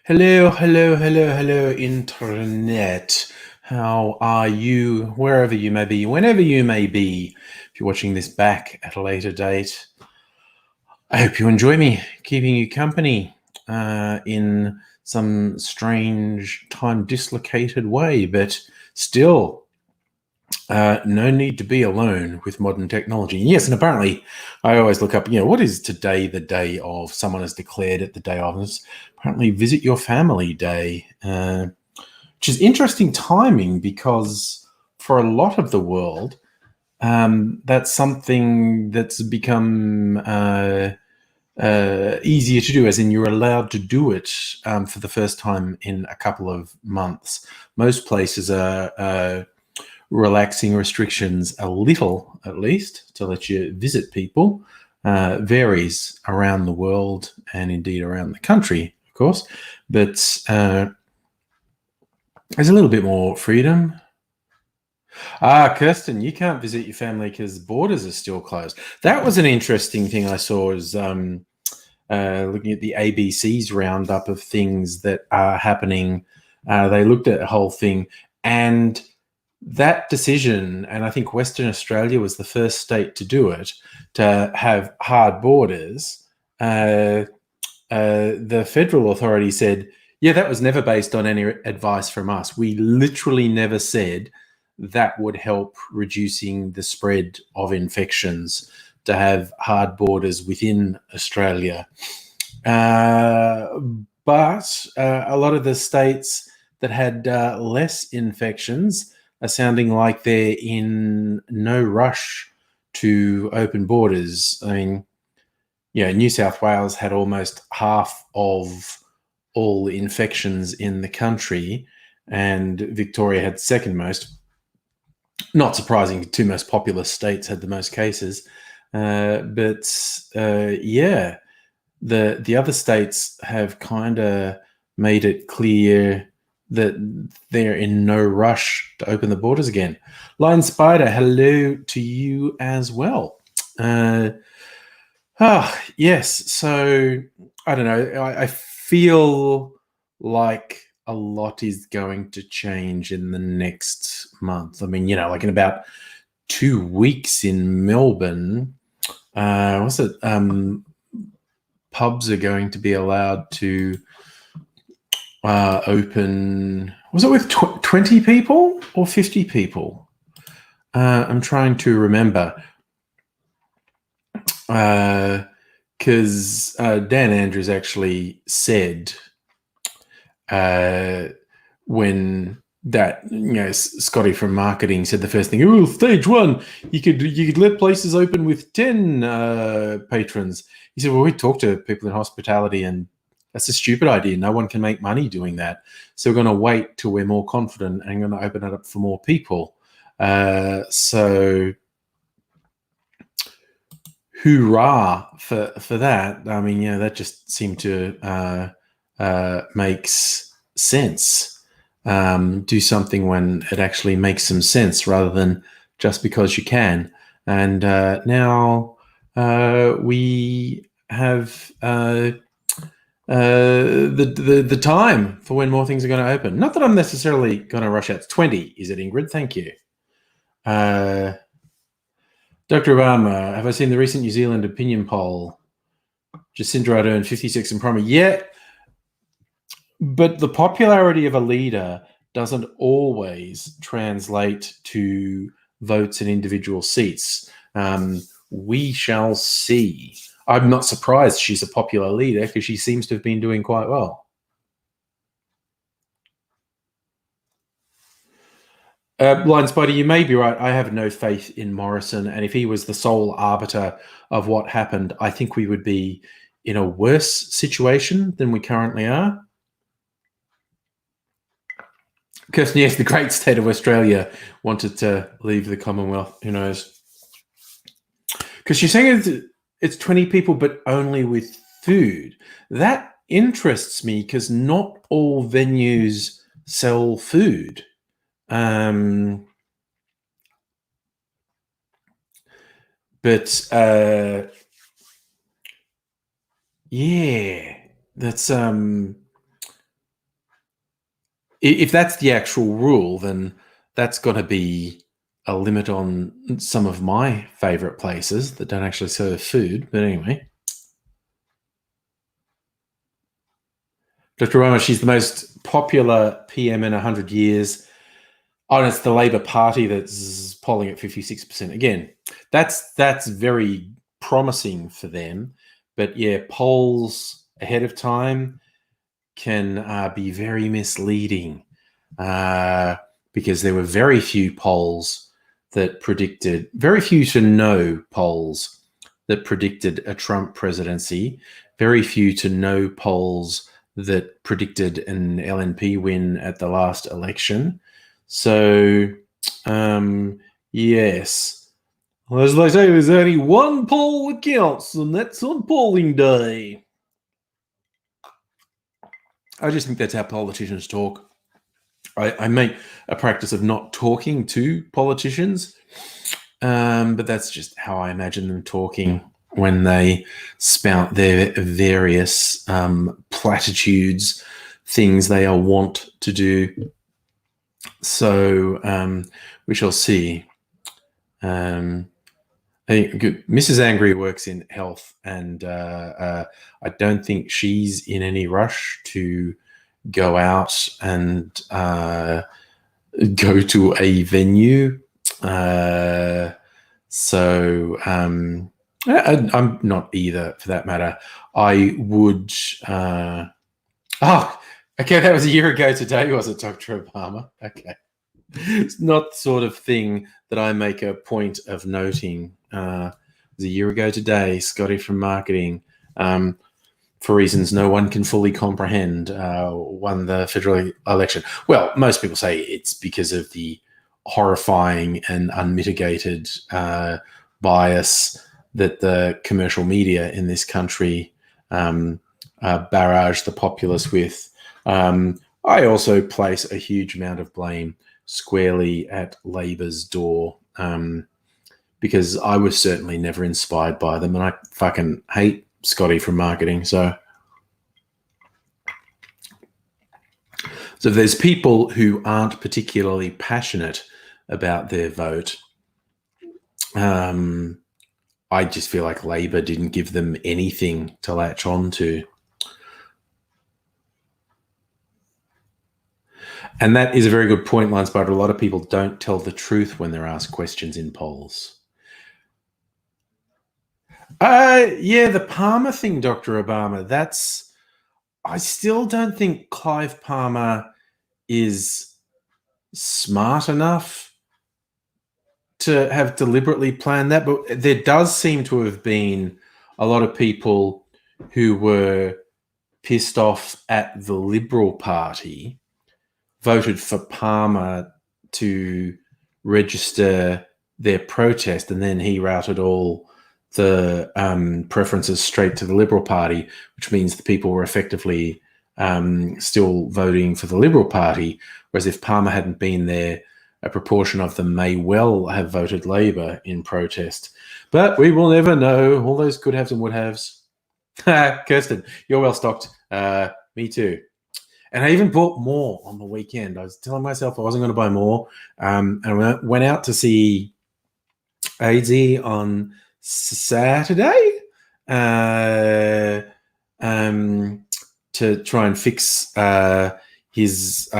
Hello, hello, hello, hello, internet. How are you, wherever you may be, whenever you may be? If you're watching this back at a later date, I hope you enjoy me keeping you company in some strange, time dislocated way, but still. No need to be alone with modern technology. Yes, and apparently, I always look up, what is today the day of? Someone has declared it the day of. And it's apparently Visit Your Family Day, which is interesting timing because for a lot of the world, that's something that's become easier to do, as in you're allowed to do it for the first time in a couple of months. Most places are relaxing restrictions a little, at least, to let you visit people. Varies around the world and indeed around the country, of course, but there's a little bit more freedom. Kirsten, you can't visit your family because borders are still closed. That was an interesting thing I saw, is looking at the ABC's roundup of things that are happening. They looked at the whole thing, and that decision, and I think Western Australia was the first state to do it, to have hard borders. The federal authority said, yeah, that was never based on any advice from us. We literally never said that would help reducing the spread of infections to have hard borders within Australia. But a lot of the states that had less infections are sounding like they're in no rush to open borders. I mean, New South Wales had almost half of all infections in the country, and Victoria had second most. Not surprising, the two most populous states had the most cases. The other states have kind of made it clear that they're in no rush to open the borders again. Lion Spider, hello to you as well. Yes. So I don't know. I feel like a lot is going to change in the next month. I mean, like in about 2 weeks in Melbourne, pubs are going to be allowed to open. Was it with 20 people or 50 people? I'm trying to remember. Because Dan Andrews actually said when that Scotty from marketing said the first thing, oh, stage one, you could let places open with 10 patrons. He said, well, we talked to people in hospitality, and that's a stupid idea. No one can make money doing that. So we're going to wait till we're more confident and going to open it up for more people. So hoorah for that. I mean, that just seemed to makes sense. Do something when it actually makes some sense rather than just because you can. And now we have the time for when more things are going to open. Not that I'm necessarily going to rush out. It's 20, is it, Ingrid? Thank you. Dr. Obama, have I seen the recent New Zealand opinion poll? Jacinda Ardern 56 in primary. Yeah, but the popularity of a leader doesn't always translate to votes in individual seats. We shall see. I'm not surprised she's a popular leader because she seems to have been doing quite well. Blind Spider, you may be right. I have no faith in Morrison, and if he was the sole arbiter of what happened, I think we would be in a worse situation than we currently are. Kirsten, yes, the great state of Australia wanted to leave the Commonwealth. Who knows? Because you're saying it's 20 people, but only with food. That interests me because not all venues sell food. But yeah, that's if that's the actual rule, then that's got to be a limit on some of my favorite places that don't actually serve food. But anyway, Dr. Obama, she's the most popular PM in 100 years. Oh, and it's the Labor Party that's polling at 56%. Again, that's very promising for them. But yeah, polls ahead of time can be very misleading because there were very few polls that predicted, very few to no polls that predicted a Trump presidency, very few to no polls that predicted an LNP win at the last election. So, yes. Well, as they say, there's only one poll that counts, and that's on polling day. I just think that's how politicians talk. I make a practice of not talking to politicians, but that's just how I imagine them talking when they spout their various platitudes, things they are wont to do. So we shall see. I think Mrs. Angry works in health, and I don't think she's in any rush to go out and go to a venue. So I'm not either, for that matter. I would. Okay, that was a year ago today, was it, Dr. Obama? Okay. It's not the sort of thing that I make a point of noting. It was a year ago today, Scotty from marketing, for reasons no one can fully comprehend, won the federal election. Well, most people say it's because of the horrifying and unmitigated bias that the commercial media in this country barrage the populace with. I also place a huge amount of blame squarely at Labor's door, because I was certainly never inspired by them, and I fucking hate Scotty from marketing. So if there's people who aren't particularly passionate about their vote, I just feel like Labor didn't give them anything to latch on to. And that is a very good point, Lance, but a lot of people don't tell the truth when they're asked questions in polls. Yeah, the Palmer thing, Dr. Obama, I still don't think Clive Palmer is smart enough to have deliberately planned that, but there does seem to have been a lot of people who were pissed off at the Liberal Party voted for Palmer to register their protest, and then he routed all the preferences straight to the Liberal Party, which means the people were effectively still voting for the Liberal Party, whereas if Palmer hadn't been there, a proportion of them may well have voted Labor in protest. But we will never know. All those could haves and would haves. Kirsten, you're well stocked. Me too. And I even bought more on the weekend. I was telling myself I wasn't going to buy more. And I went out to see AZ on Saturday to try and fix his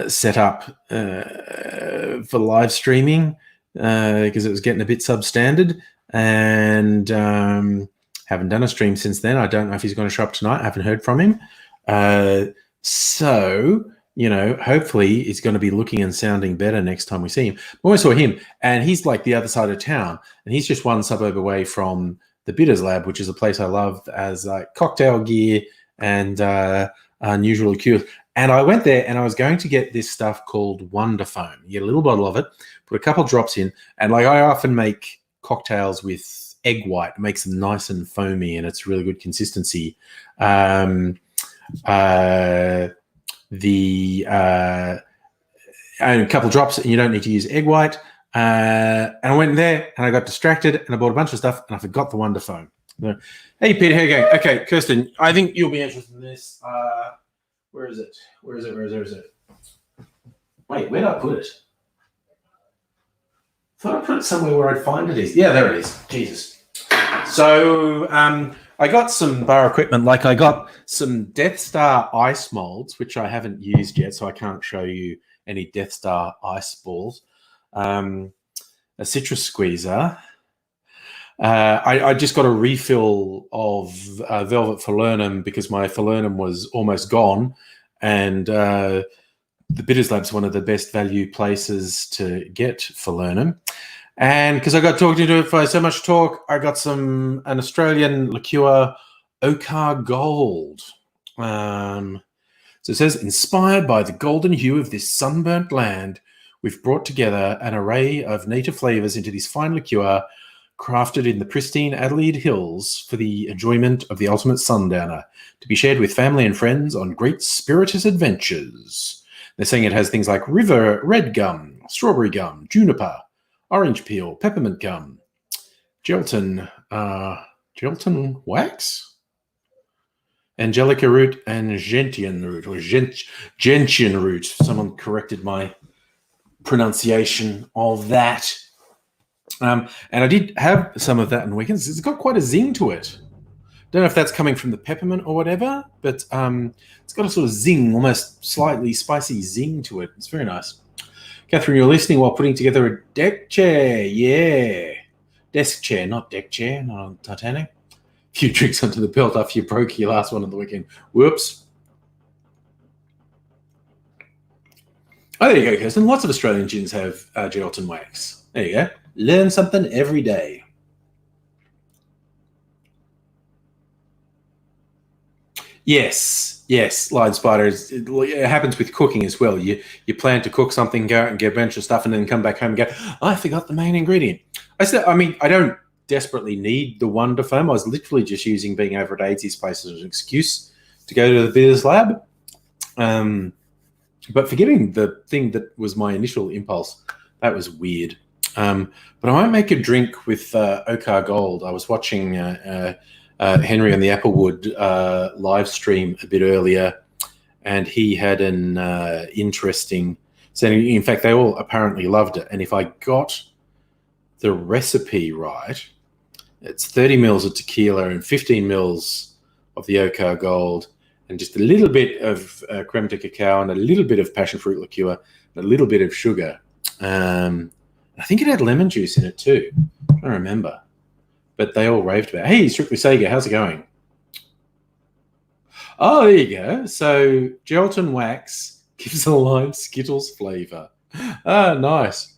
setup for live streaming because it was getting a bit substandard. And haven't done a stream since then. I don't know if he's going to show up tonight. I haven't heard from him. So, hopefully it's going to be looking and sounding better next time we see him. But when I saw him, and he's like the other side of town, and he's just one suburb away from the Bitters Lab, which is a place I love as cocktail gear and unusual liqueurs. And I went there and I was going to get this stuff called Wonder Foam. You get a little bottle of it, put a couple drops in, and I often make cocktails with egg white. It makes them nice and foamy, and it's really good consistency. And a couple drops, and you don't need to use egg white. And I went in there and I got distracted and I bought a bunch of stuff and I forgot the Wonder Foam. Hey, Peter, how you going? Okay, Kirsten, I think you'll be interested in this. Where is it? Where is it? Wait, where did I put it? I thought I put it somewhere where I'd find it is. Yeah, there it is. Jesus. So I got some bar equipment. Like I got some Death Star ice molds, which I haven't used yet, so I can't show you any Death Star ice balls. A citrus squeezer. I just got a refill of Velvet Falernum because my Falernum was almost gone, and the Bitters Lab's one of the best value places to get Falernum. And because I got talked into it for so much talk, I got an Australian liqueur, Ochre Gold. So it says, inspired by the golden hue of this sunburnt land, we've brought together an array of native flavors into this fine liqueur, crafted in the pristine Adelaide Hills for the enjoyment of the ultimate sundowner, to be shared with family and friends on great spirituous adventures. They're saying it has things like river red gum, strawberry gum, juniper, orange peel, peppermint gum, gelatin wax, angelica root, and gentian root, or gentian root. Someone corrected my pronunciation of that. And I did have some of that on weekends. It's got quite a zing to it. Don't know if that's coming from the peppermint or whatever, but it's got a sort of zing, almost slightly spicy zing to it. It's very nice. Catherine, you're listening while putting together a deck chair. Yeah. Desk chair, not deck chair, not on Titanic. A few drinks onto the belt after you broke your last one on the weekend. Whoops. Oh, there you go, Kirsten. Lots of Australian gins have gelatin wax. There you go. Learn something every day. Yes, Lion Spider. It happens with cooking as well. You plan to cook something, go out and get a bunch of stuff, and then come back home and go, I forgot the main ingredient. I don't desperately need the Wonder Foam. I was literally just using being over at Aidsy's place as an excuse to go to the Bitters Lab. But forgetting the thing that was my initial impulse, that was weird. But I might make a drink with Ochre Gold. I was watching Henry on the Applewood live stream a bit earlier, and he had an interesting setting. In fact, they all apparently loved it. And if I got the recipe right, it's 30 mils of tequila and 15 mils of the Ochre Gold, and just a little bit of creme de cacao and a little bit of passion fruit liqueur and a little bit of sugar. I think it had lemon juice in it too. I don't remember. But they all raved about it. Hey, Strictly Sega, how's it going? Oh, there you go. So gelatin wax gives a lime Skittles flavor. Ah, nice.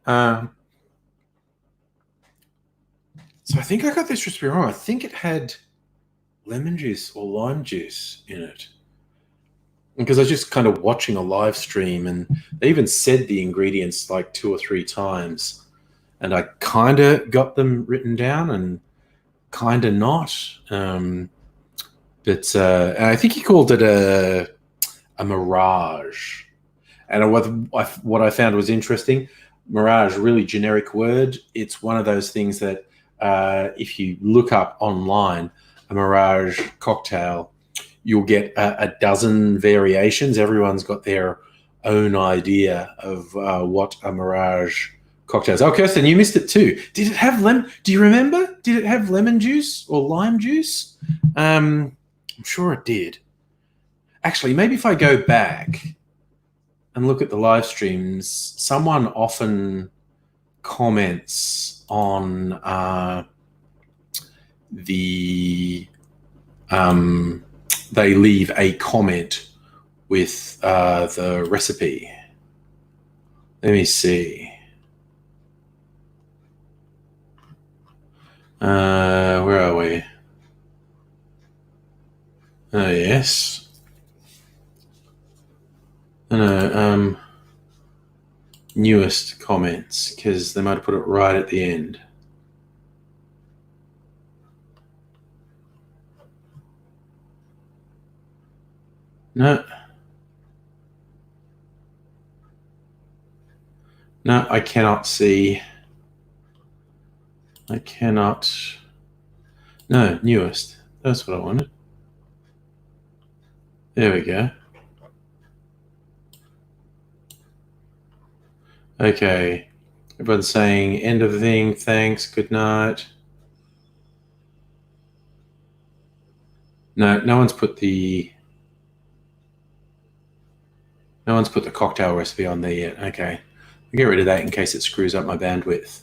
So I think I got this recipe wrong. I think it had lemon juice or lime juice in it. Because I was just kind of watching a live stream, and they even said the ingredients like 2 or 3 times. And I kind of got them written down and kind of not. But I think he called it a Mirage. And what I found was interesting, Mirage, really generic word. It's one of those things that if you look up online, a Mirage cocktail, you'll get a dozen variations. Everyone's got their own idea of what a Mirage cocktail is. Oh, Kirsten, you missed it too. Did it have lemon? Do you remember? Did it have lemon juice or lime juice? I'm sure it did. Actually, maybe if I go back and look at the live streams, someone often comments on they leave a comment with the recipe. Let me see. Where are we? Oh, yes. No, newest comments, because they might have put it right at the end. No, I cannot see I cannot. No, newest. That's what I wanted. There we go. Okay. Everyone's saying end of the thing. Thanks. Good night. No one's put the cocktail recipe on there yet. Okay. I'll get rid of that in case it screws up my bandwidth.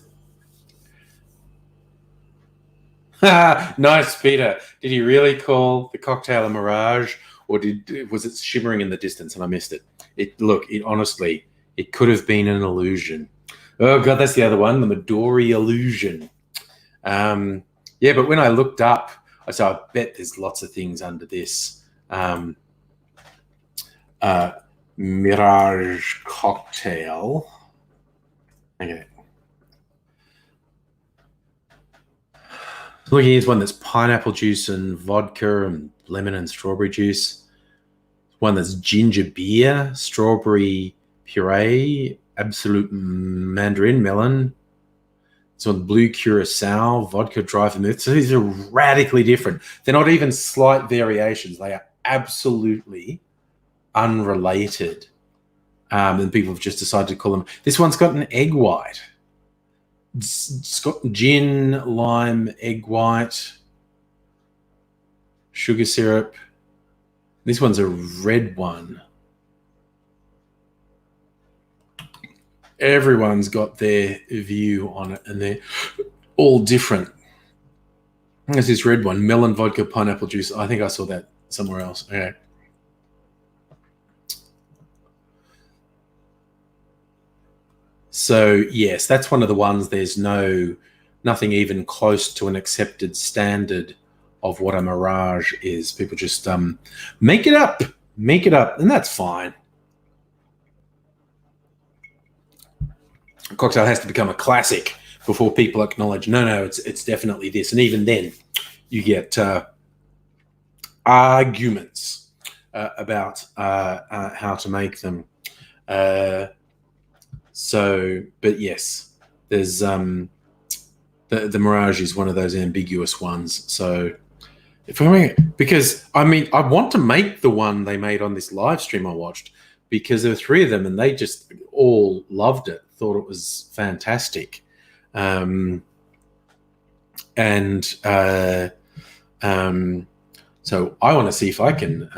Nice, Peter. Did he really call the cocktail a mirage, or was it shimmering in the distance and I missed it? Honestly, it could have been an illusion. Oh god, that's the other one, the Midori illusion. Yeah, but when I looked up, I said, I bet there's lots of things under this. Mirage cocktail. Okay. Looking at one that's pineapple juice and vodka and lemon and strawberry juice. One that's ginger beer, strawberry puree, absolute mandarin melon. It's on blue curacao, vodka dry vermouth. So these are radically different. They're not even slight variations. They are absolutely unrelated. And people have just decided to call them. This one's got an egg white. It's got gin, lime, egg white, sugar syrup. This one's a red one. Everyone's got their view on it, and they're all different. There's this red one, melon vodka, pineapple juice. I think I saw that somewhere else. Okay. So yes, that's one of the ones. There's nothing even close to an accepted standard of what a mirage is. People just make it up, and that's fine. A cocktail has to become a classic before people acknowledge, no, it's definitely this. And even then, you get arguments about how to make them. But yes, there's the Mirage is one of those ambiguous ones. So because I want to make the one they made on this live stream I watched, because there were three of them and they just all loved it, thought it was fantastic. So I want to see if I can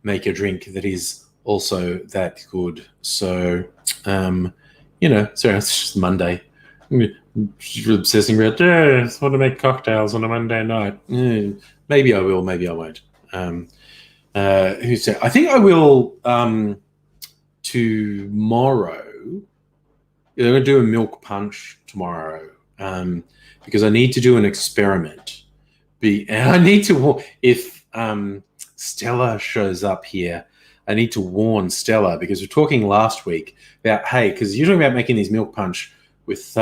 make a drink that is also that good. So, sorry, it's just Monday. I'm obsessing about, I just want to make cocktails on a Monday night. Maybe I will, maybe I won't. Who said? I think I will tomorrow. I'm going to do a milk punch tomorrow because I need to do an experiment. And I need to, if Stella shows up here, I need to warn Stella, because we're talking last week about, hey, because you're talking about making these milk punch with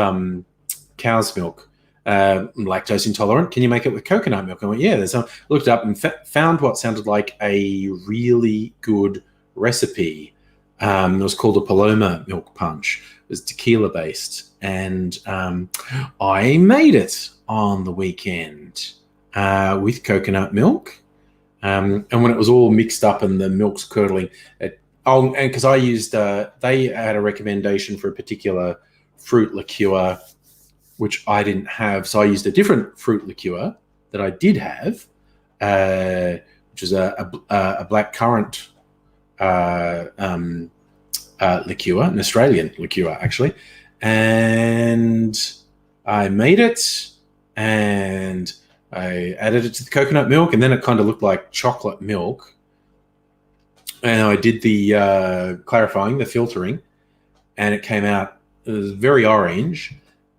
cow's milk, lactose intolerant. Can you make it with coconut milk? I went, yeah. Looked up and found what sounded like a really good recipe. It was called a Paloma milk punch. It was tequila based, and I made it on the weekend with coconut milk. And when it was all mixed up and the milk's curdling, and because I used, they had a recommendation for a particular fruit liqueur, which I didn't have. So I used a different fruit liqueur that I did have, which is a black currant liqueur, an Australian liqueur, actually. And I made it and I added it to the coconut milk, and then it kind of looked like chocolate milk. And I did the clarifying, the filtering, and it came out, it was very orange,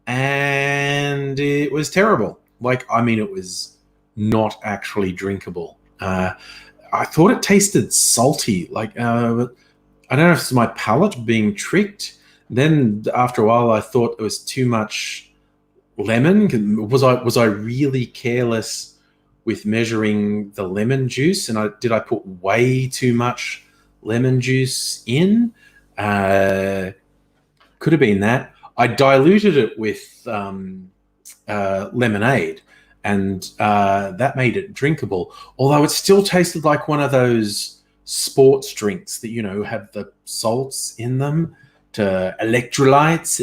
and it was terrible. It was not actually drinkable. I thought it tasted salty. I don't know if it's my palate being tricked. Then after a while, I thought it was too much lemon. Was I really careless with measuring the lemon juice? And did I put way too much lemon juice in? Could have been that. I diluted it with lemonade, and that made it drinkable. Although it still tasted like one of those sports drinks that have the salts in them to electrolytes.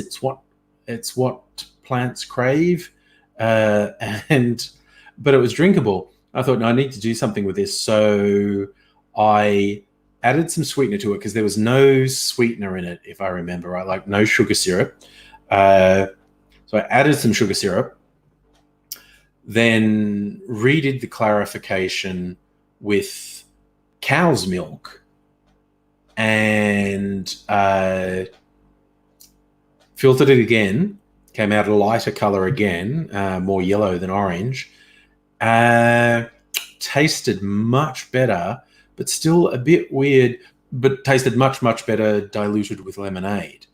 It's what plants crave, and but it was drinkable. I thought, no, I need to do something with this, so I added some sweetener to it because there was no sweetener in it, if I remember right, like no sugar syrup. So I added some sugar syrup, then redid the clarification with cow's milk, and filtered it again. Came out a lighter color again, more yellow than orange. Tasted much better, but still a bit weird, but tasted much, much better diluted with lemonade.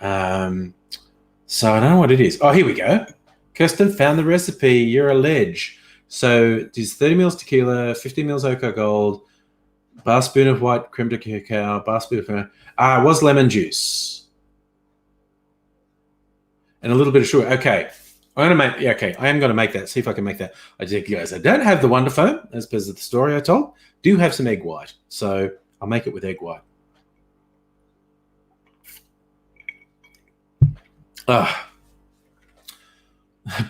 So I don't know what it is. Oh, here we go. Kirsten found the recipe. You're a ledge. So it is 30 mils tequila, 50 mils Oco Gold, bar spoon of white creme de cacao, bar spoon of... it was lemon juice. And a little bit of sugar. Okay. I am going to make that. See if I can make that. I don't have the Wonder Foam, as per the story I told. Do have some egg white. So I'll make it with egg white.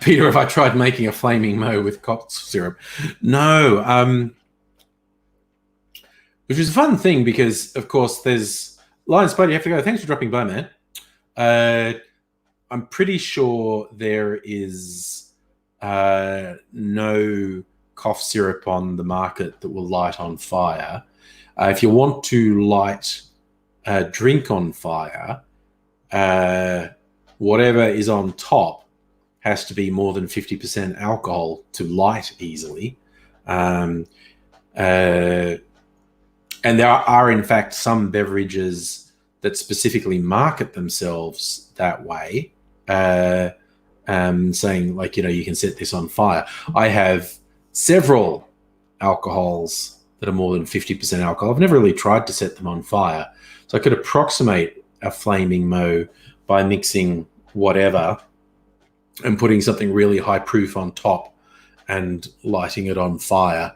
Peter, have I tried making a flaming mo with cough syrup? No. Which is a fun thing because, of course, there's... Lion Spidey, you have to go. Thanks for dropping by, man. I'm pretty sure there is no cough syrup on the market that will light on fire. If you want to light a drink on fire, whatever is on top has to be more than 50% alcohol to light easily. And there are, in fact, some beverages that specifically market themselves that way, saying, like, you can set this on fire. I have several alcohols that are more than 50% alcohol. I've never really tried to set them on fire. So I could approximate a flaming mo by mixing whatever and putting something really high proof on top and lighting it on fire.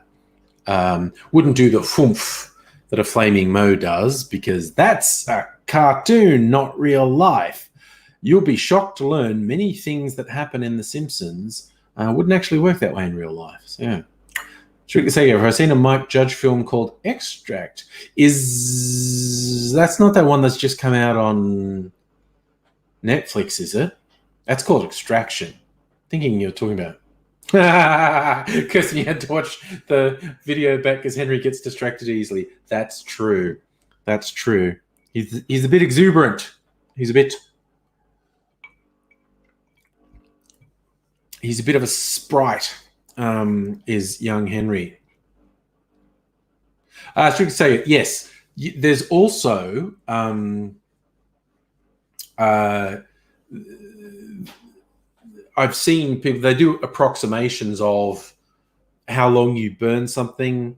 Wouldn't do the foomph that a flaming mo does, because that's a cartoon, not real life. You'll be shocked to learn many things that happen in The Simpsons wouldn't actually work that way in real life. So, yeah. Strictly say, have I seen a Mike Judge film called Extract? That's not that one that's just come out on Netflix, is it? That's called Extraction. Thinking you're talking about. Kirsten, you had to watch the video back because Henry gets distracted easily. That's true. That's true. He's a bit exuberant. He's a bit of a sprite, is young Henry. Should say, yes, there's also I've seen people, they do approximations of how long you burn something,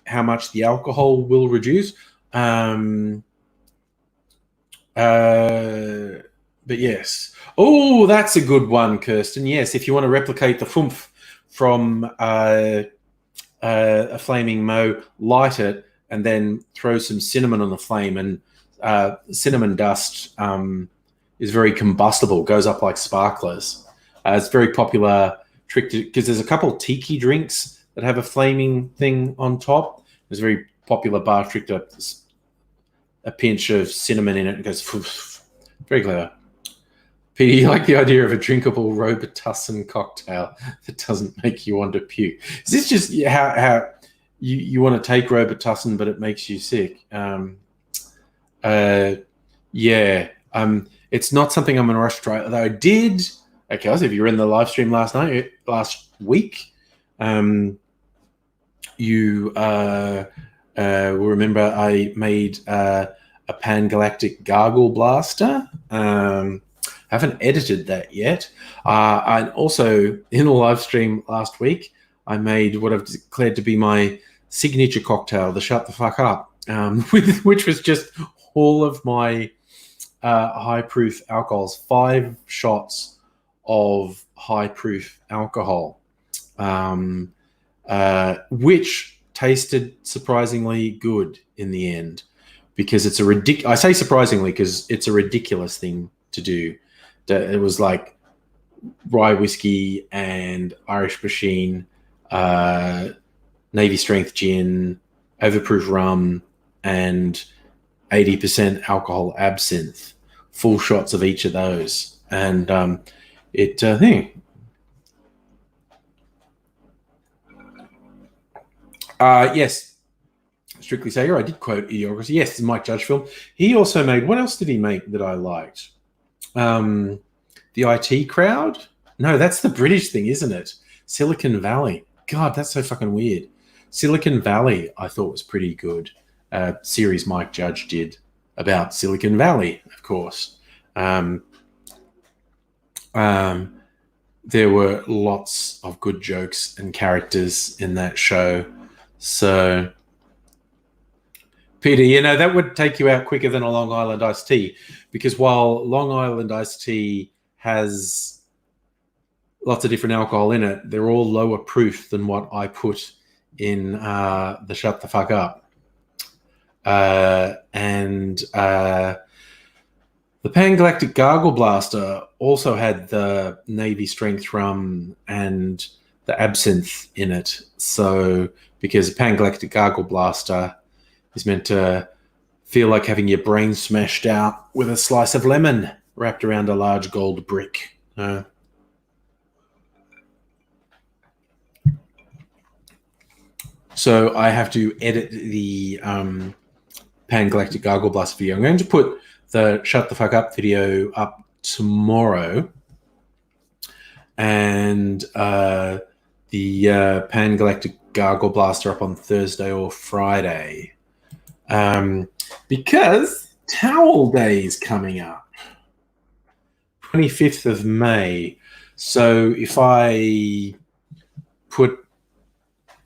how much the alcohol will reduce. But yes. Oh, that's a good one, Kirsten. Yes, if you want to replicate the foomph from a flaming mo, light it, and then throw some cinnamon on the flame. And cinnamon dust is very combustible, goes up like sparklers. It's a very popular trick because there's a couple tiki drinks that have a flaming thing on top. There's a very popular bar trick to a pinch of cinnamon in it and goes foof. Very clever. Peter, you like the idea of a drinkable Robitussin cocktail that doesn't make you want to puke. Is this just how you want to take Robitussin but it makes you sick? Yeah. It's not something I'm in a rush to try. Although I did... Okay, if you were in the live stream last week, you will remember I made a Pan-Galactic Gargle Blaster. Haven't edited that yet. And also, in the live stream last week, I made what I've declared to be my signature cocktail, the Shut the Fuck Up, which was just all of my high-proof alcohols, 5 shots of high proof alcohol, which tasted surprisingly good in the end, because it's a I say surprisingly because it's a ridiculous thing to do. It was like rye whiskey and Irish machine, Navy strength gin, overproof rum, and 80% alcohol absinthe. Full shots of each of those, and yes, Strictly Sager. I did quote Idiocracy. Yes, it's a Mike Judge film. He also made, what else did he make that I liked? The IT Crowd? No, that's the British thing, isn't it? Silicon Valley. God, that's so fucking weird. Silicon Valley, I thought was pretty good. Series Mike Judge did about Silicon Valley, of course. There were lots of good jokes and characters in that show. So, Peter, that would take you out quicker than a Long Island iced tea, because while Long Island iced tea has lots of different alcohol in it, they're all lower proof than what I put in the Shut the Fuck Up. The Pan-Galactic Gargle Blaster also had the Navy strength rum and the absinthe in it. So, because Pan-Galactic Gargle Blaster is meant to feel like having your brain smashed out with a slice of lemon wrapped around a large gold brick. So I have to edit the Pan-Galactic Gargle Blaster video. I'm going to put the Shut the Fuck Up video up tomorrow, and the Pan-Galactic Gargle Blaster up on Thursday or Friday, because Towel Day is coming up, 25th of May. So if I put,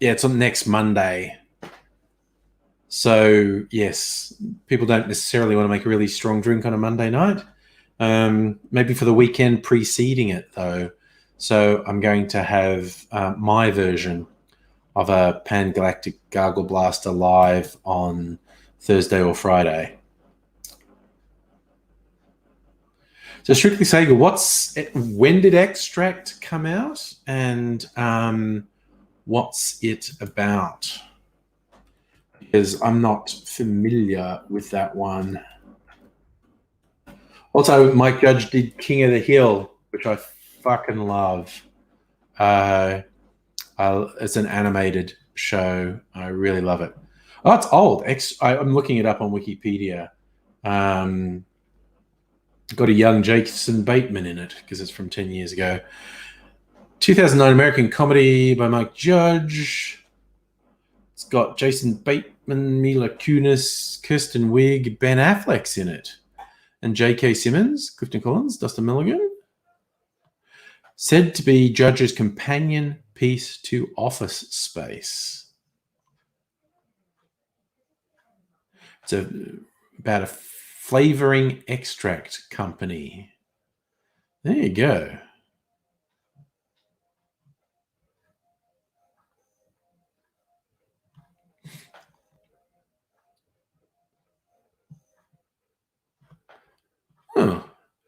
it's on next Monday. So, yes, people don't necessarily want to make a really strong drink on a Monday night. Maybe for the weekend preceding it, though. So I'm going to have my version of a Pan-Galactic Gargle Blaster live on Thursday or Friday. So Strictly Sega, when did Extract come out, and what's it about? Because I'm not familiar with that one. Also, Mike Judge did King of the Hill, which I fucking love. It's an animated show. I really love it. Oh, it's old. I'm looking it up on Wikipedia. Got a young Jason Bateman in it because it's from 10 years ago. 2009 American comedy by Mike Judge. It's got Jason Bateman, Mila Kunis, Kirsten Wiig, Ben Affleck's in it, and J.K. Simmons, Clifton Collins, Dustin Milligan. Said to be Judge's companion piece to Office Space. It's about a flavoring extract company. There you go.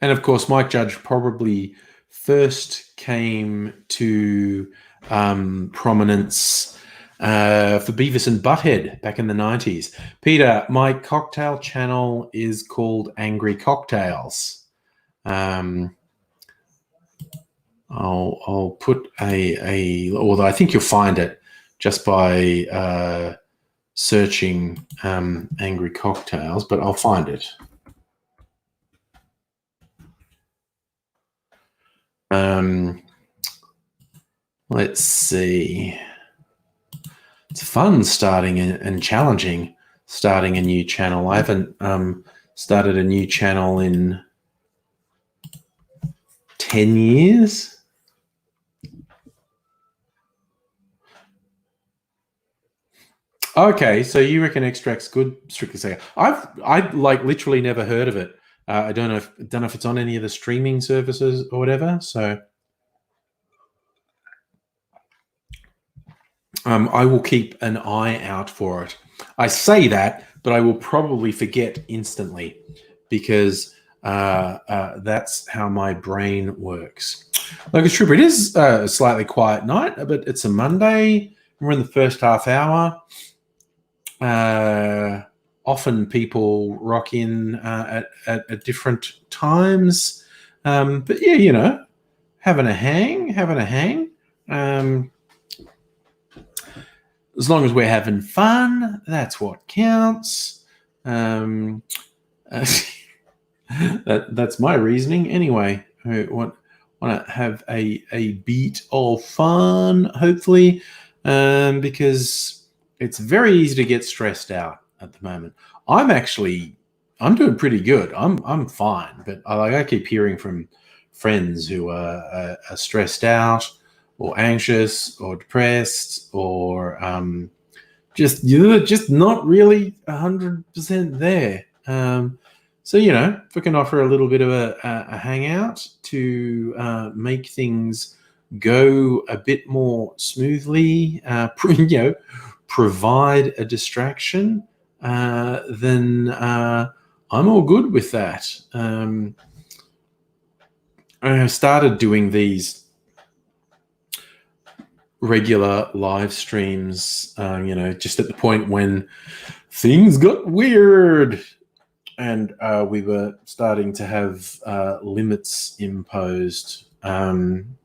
And of course, Mike Judge probably first came to prominence for Beavis and Butthead back in the 90s. Peter, my cocktail channel is called Angry Cocktails. I'll put although I think you'll find it just by searching Angry Cocktails, but I'll find it. Let's see. It's fun starting and challenging starting a new channel. I haven't started a new channel in 10 years. Okay, so you reckon Extract's good, Strictly Sega? I've like literally never heard of it. I don't know if it's on any of the streaming services or whatever. So I will keep an eye out for it. I say that, but I will probably forget instantly because that's how my brain works. Like it's true, it is a slightly quiet night, but it's a Monday. We're in the first half hour. Often people rock in at different times. But yeah, having a hang. As long as we're having fun, that's what counts. That's my reasoning anyway. I want to have a bit of fun, hopefully, because it's very easy to get stressed out at the moment. I'm doing pretty good. I'm fine, but I keep hearing from friends who are stressed out or anxious or depressed or just not really 100% there. So, if we can offer a little bit of a hangout to make things go a bit more smoothly, provide a distraction, then I'm all good with that. I started doing these regular live streams, just at the point when things got weird. And we were starting to have limits imposed. And,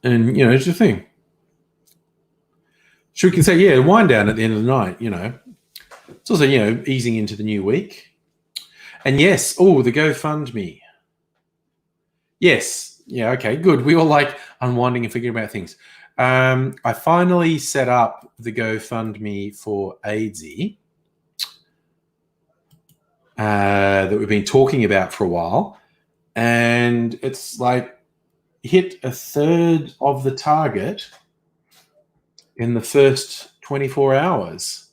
it's the thing. So we can say, wind down at the end of the night, It's also, easing into the new week. And yes, the GoFundMe. Yes. Yeah, okay, good. We all like unwinding and figuring about things. I finally set up the GoFundMe for AIDSy that we've been talking about for a while. And it's like hit a third of the target in the first 24 hours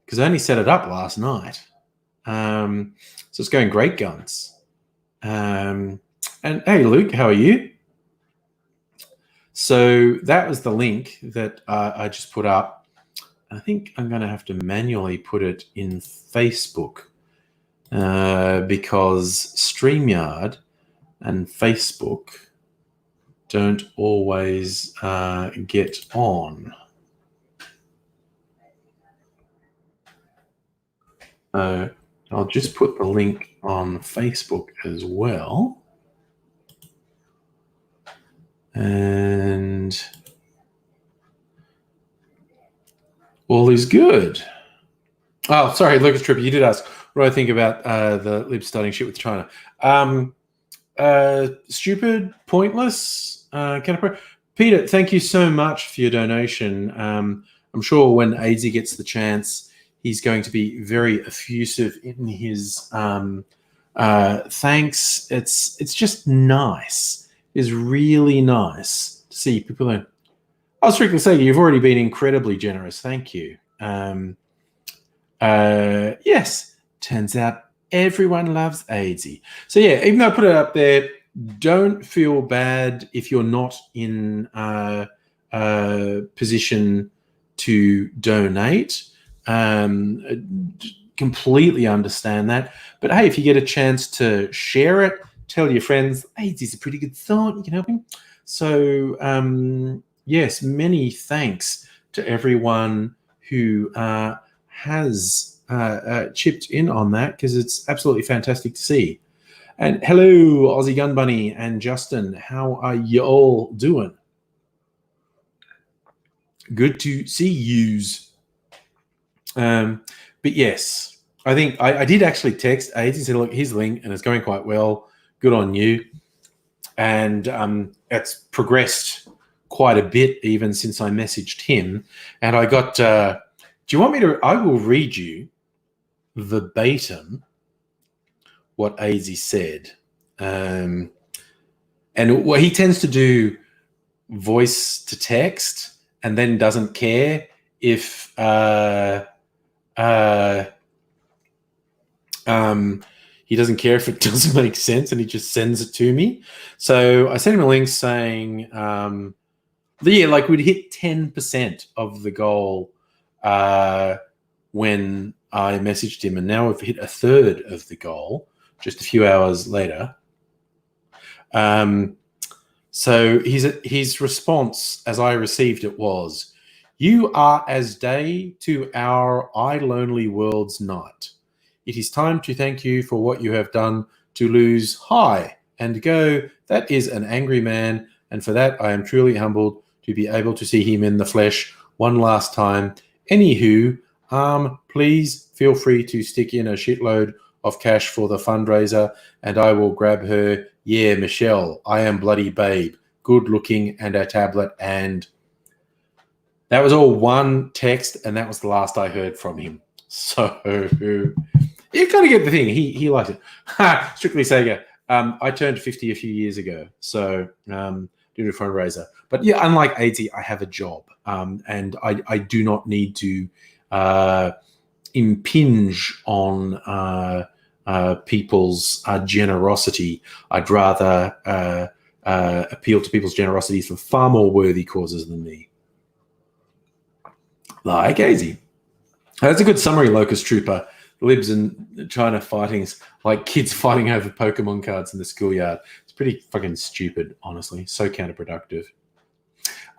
because I only set it up last night. So it's going great guns. And hey, Luke, how are you? So that was the link that I just put up. I think I'm going to have to manually put it in Facebook because StreamYard and Facebook don't always get on. I'll just put the link on Facebook as well. And all is good. Oh, sorry, Lucas Tripper, you did ask what do I think about the lib starting shit with China. Stupid, pointless. Peter, thank you so much for your donation. I'm sure when AIDSy gets the chance, he's going to be very effusive in his thanks. It's just nice. It's really nice to see people there. I was strictly saying you've already been incredibly generous. Thank you. Yes, turns out everyone loves AIDSy. So yeah, even though I put it up there, don't feel bad if you're not in a position to donate. Completely understand that. But hey, if you get a chance to share it, tell your friends, AIDSy's a pretty good thought, you can help him. So yes, many thanks to everyone who has chipped in on that because it's absolutely fantastic to see. And hello, Aussie Gun Bunny and Justin. How are you all doing? Good to see yous. But yes, I think I did actually text AIDSy and said, look, here's the link and it's going quite well. Good on you. And it's progressed quite a bit even since I messaged him. And I got, do you want me to, I will read you verbatim what AIDSy said. And what he tends to do voice to text and then doesn't care if he he doesn't care if it doesn't make sense, and he just sends it to me. So I sent him a link saying, like we'd hit 10% of the goal when I messaged him, and now we've hit a third of the goal just a few hours later. So his response, as I received it, was, "You are as day to our I lonely world's night. It is time to thank you for what you have done to lose high and go. That is an angry man, and for that I am truly humbled to be able to see him in the flesh one last time. Anywho, please feel free to stick in a shitload of cash for the fundraiser, and I will grab her. Yeah, Michelle, I am bloody babe, good looking, and a tablet." And that was all one text, and that was the last I heard from him. So you kind of get the thing. He likes it. Strictly Sega. I turned 50 a few years ago, so doing a fundraiser. But yeah, unlike 80, I have a job, and I do not need to impinge on people's generosity. I'd rather appeal to people's generosity for far more worthy causes than me. Like AZ. That's a good summary, Locust Trooper. Libs in China fighting's like kids fighting over Pokemon cards in the schoolyard. It's pretty fucking stupid, honestly. So counterproductive.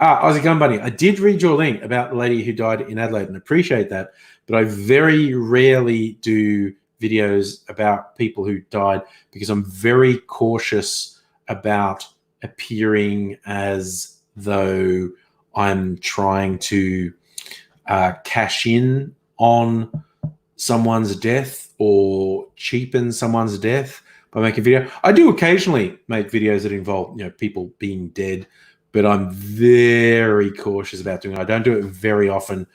Aussie Gun Bunny, I did read your link about the lady who died in Adelaide and appreciate that, but I very rarely do videos about people who died because I'm very cautious about appearing as though I'm trying to cash in on someone's death or cheapen someone's death by making a video. I do occasionally make videos that involve, people being dead, but I'm very cautious about doing it. I don't do it very often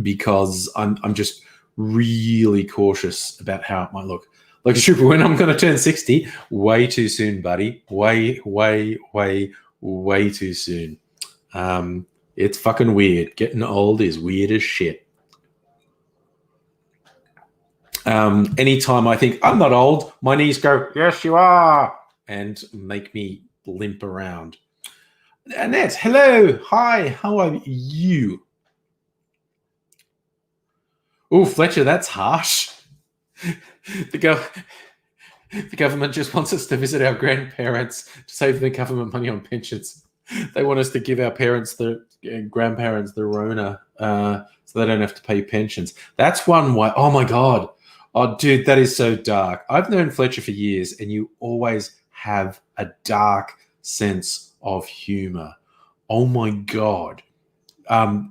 because I'm just really cautious about how it might look. Like a trooper, when I'm going to turn 60, way too soon, buddy. Way too soon. It's fucking weird. Getting old is weird as shit. Anytime I think I'm not old, my knees go, "Yes, you are," and make me limp around. Annette, hello. Hi, how are you? Oh, Fletcher, that's harsh. The government just wants us to visit our grandparents to save the government money on pensions. They want us to give our parents, the grandparents, the Rona, so they don't have to pay pensions. That's one way. Oh my God. Oh, dude, that is so dark. I've known Fletcher for years, and you always have a dark sense of humor. Oh my God.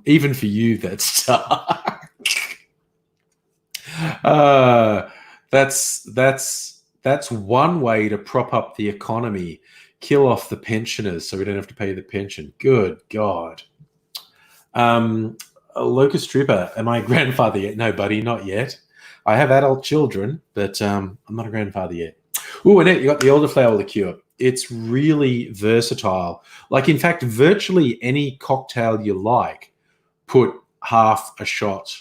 Even for you, that's dark. That's one way to prop up the economy. Kill off the pensioners so we don't have to pay the pension. Good God. Locust Trooper, am I a grandfather yet? No, buddy, not yet. I have adult children, but I'm not a grandfather yet. Oh, Annette, you got the elderflower liqueur. It's really versatile. Like, in fact, virtually any cocktail you like, put half a shot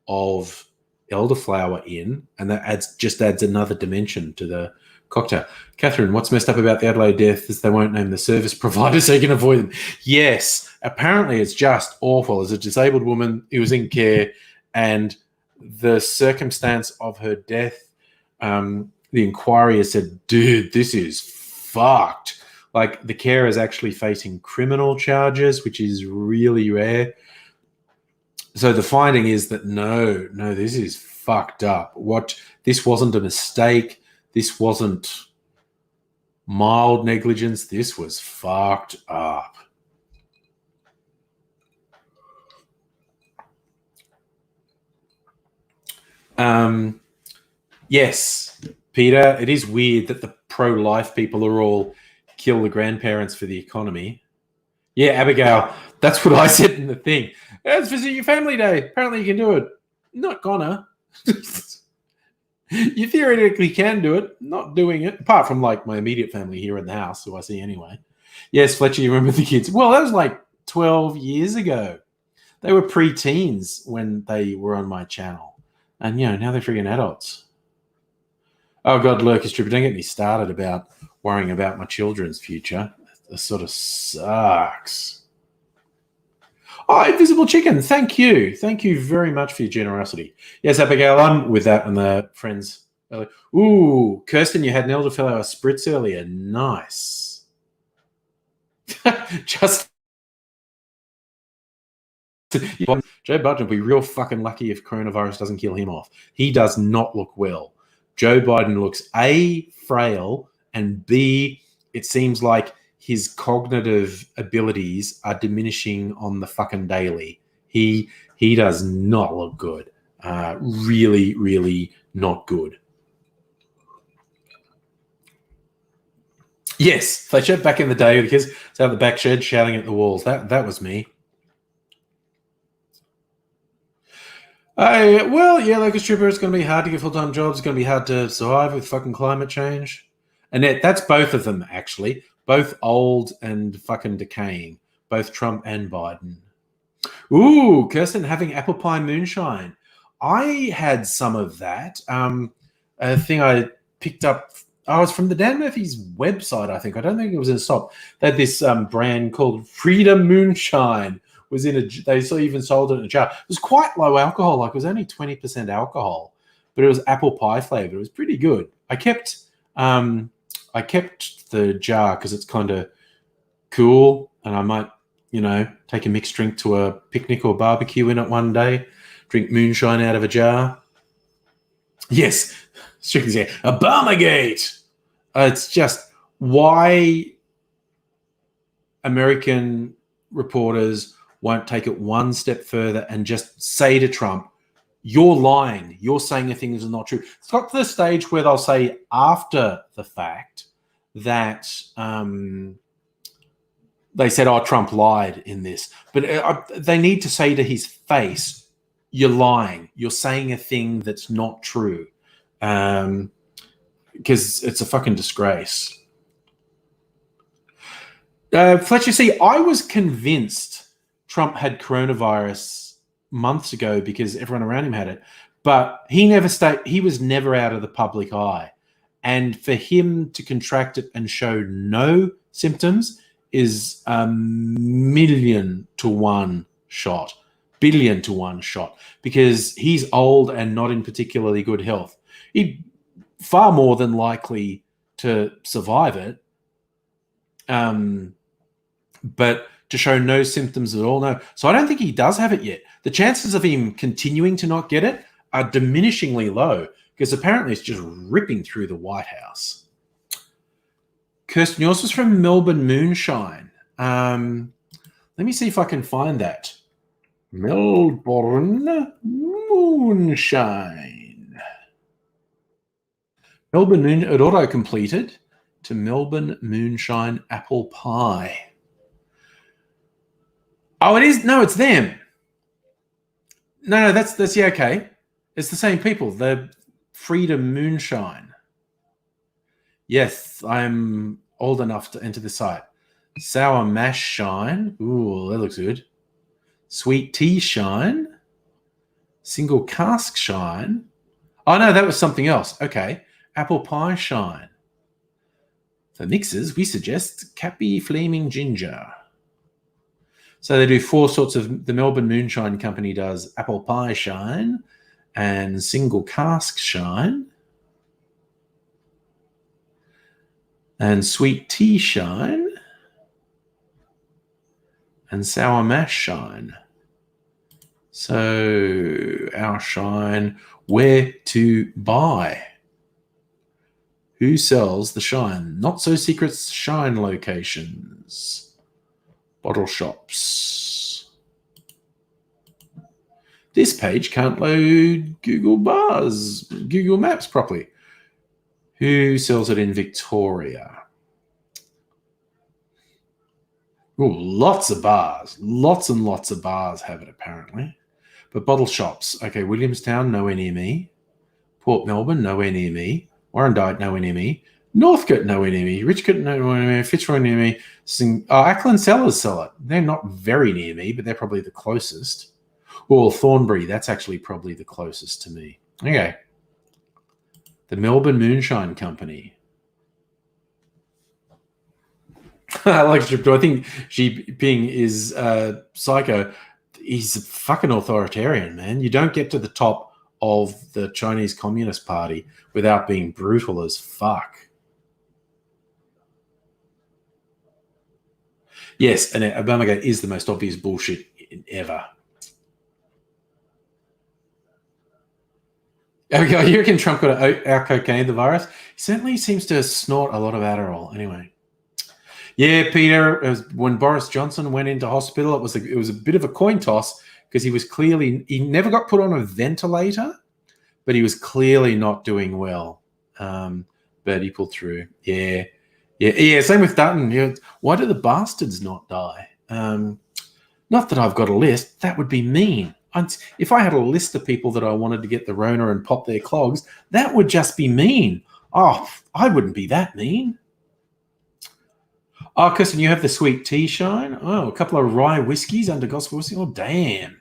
of elderflower in, and that adds another dimension to the cocktail. Catherine, what's messed up about the Adelaide death is they won't name the service provider so you can avoid them. Yes, apparently it's just awful. As a disabled woman who was in care, and the circumstance of her death, the inquiry has said, dude, this is fucked. Like, the carer is actually facing criminal charges, which is really rare. So the finding is that no, this is fucked up. This wasn't a mistake. This wasn't mild negligence. This was fucked up. Yes, Peter, it is weird that the pro-life people are all kill the grandparents for the economy. Yeah, Abigail, that's what I said in the thing. Let's visit your family day. Apparently you can do it. Not gonna. You theoretically can do it. Not doing it. Apart from, like, my immediate family here in the house, who I see anyway. Yes, Fletcher, you remember the kids. Well, that was like 12 years ago. They were pre-teens when they were on my channel. And, now they're freaking adults. Oh, God, Lurker Stripper, don't get me started about worrying about my children's future. It sort of sucks. Oh, Invisible Chicken, thank you. Thank you very much for your generosity. Yes, Abigail, I'm with that and the friends. Ooh, Kirsten, you had an elderfellow spritz earlier. Nice. Just Joe Biden will be real fucking lucky if coronavirus doesn't kill him off. He does not look well. Joe Biden looks A, frail, and B, it seems like his cognitive abilities are diminishing on the fucking daily. He does not look good. Really, really not good. Yes, Fletcher, back in the day, the kids out the back shed shouting at the walls. That was me. Well, yeah, like a stripper, it's going to be hard to get full-time jobs. It's going to be hard to survive with fucking climate change. And that's both of them, actually. Both old and fucking decaying. Both Trump and Biden. Ooh, Kirsten having apple pie moonshine. I had some of that. A thing I picked up. I was from the Dan Murphy's website, I think. I don't think it was in a shop. They had this brand called Freedom Moonshine. Was in they even sold it in a jar. It was quite low alcohol, like it was only 20% alcohol, but it was apple pie flavor. It was pretty good. I kept the jar because it's kind of cool, and I might, take a mixed drink to a picnic or barbecue in it one day. Drink moonshine out of a jar. Yes, strictly say Obamagate. It's just why American reporters won't take it one step further and just say to Trump, you're lying. You're saying a thing that is not true. It's got to the stage where they'll say after the fact that they said, oh, Trump lied in this. But they need to say to his face, you're lying. You're saying a thing that's not true. Because it's a fucking disgrace. Fletcher, see, I was convinced Trump had coronavirus months ago because everyone around him had it, but he was never out of the public eye. And for him to contract it and show no symptoms is a 1,000,000 to 1 shot, billion to 1 shot, because he's old and not in particularly good health. He's far more than likely to survive it. But to show no symptoms at all, no. So I don't think he does have it yet. The chances of him continuing to not get it are diminishingly low because apparently it's just ripping through the White House. Kirsten, yours was from Melbourne Moonshine. Let me see if I can find that. Melbourne Moonshine. Melbourne Moon, it auto-completed to Melbourne Moonshine Apple Pie. Oh, it is? No, it's them. No, that's yeah, okay. It's the same people. The Freedom Moonshine. Yes, I'm old enough to enter the site. Sour Mash Shine. Ooh, that looks good. Sweet Tea Shine. Single Cask Shine. Oh, no, that was something else. Okay. Apple Pie Shine. For mixers, we suggest Cappy Flaming Ginger. So they do 4 sorts of, the Melbourne Moonshine Company does apple pie shine and single cask shine and sweet tea shine and sour mash shine. So our shine, where to buy? Who sells the shine? Not so secret shine locations. Bottle shops. This page can't load Google Maps properly. Who sells it in Victoria? Oh, lots of bars. Lots and lots of bars have it apparently. But bottle shops. Okay, Williamstown, nowhere near me. Port Melbourne, nowhere near me. Warrandyte, nowhere near me. Northcote, nowhere near me. Richcote, nowhere near me. Fitzroy, near me. Ackland Cellars sell it. They're not very near me, but they're probably the closest. Or Thornbury, that's actually probably the closest to me. Okay. The Melbourne Moonshine Company. I like. Do I think Xi Jinping is psycho? He's a fucking authoritarian, man. You don't get to the top of the Chinese Communist Party without being brutal as fuck. Yes, and Abigail is the most obvious bullshit ever. Abigail, you reckon Trump got out cocaine, the virus? He certainly seems to snort a lot of Adderall. Anyway. Yeah, Peter, when Boris Johnson went into hospital, it was a bit of a coin toss because he never got put on a ventilator, but he was clearly not doing well. But he pulled through. Yeah. Same with Dutton. Why do the bastards not die? Not that I've got a list. That would be mean. If I had a list of people that I wanted to get the Rona and pop their clogs, that would just be mean. Oh, I wouldn't be that mean. Oh, Kirsten, you have the sweet tea shine. Oh, a couple of rye whiskies under gospel whiskey. Oh, damn.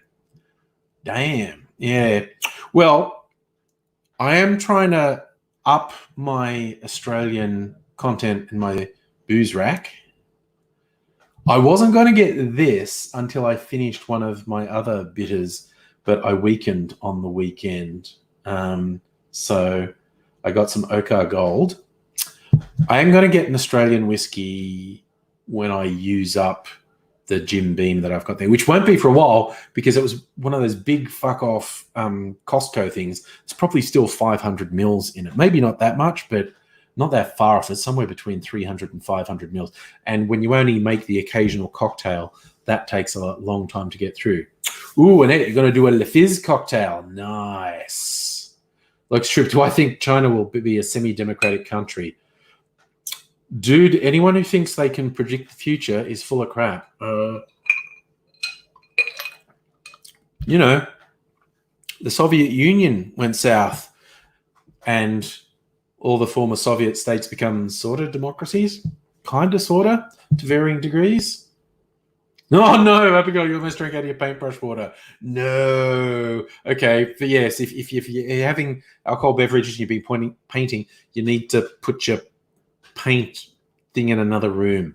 Yeah. Well, I am trying to up my Australian content in my booze rack. I wasn't going to get this until I finished one of my other bitters, but I weakened on the weekend. So I got some Oka Gold. I am going to get an Australian whiskey when I use up the Jim Beam that I've got there, which won't be for a while because it was one of those big fuck off Costco things. It's probably still 500 mils in it. Maybe not that much, but not that far off. It's somewhere between 300 and 500 mils. And when you only make the occasional cocktail, that takes a long time to get through. Ooh, and you're going to do a Le Fizz cocktail. Nice. Like, Strip, do I think China will be a semi-democratic country? Dude, anyone who thinks they can predict the future is full of crap. The Soviet Union went south and all the former Soviet states become sort of democracies, kind of, sort of, to varying degrees. Oh, no, Abigail, you almost drank out of your paintbrush water. No. Okay, but yes, if you're having alcohol beverages and you've been painting, you need to put your paint thing in another room.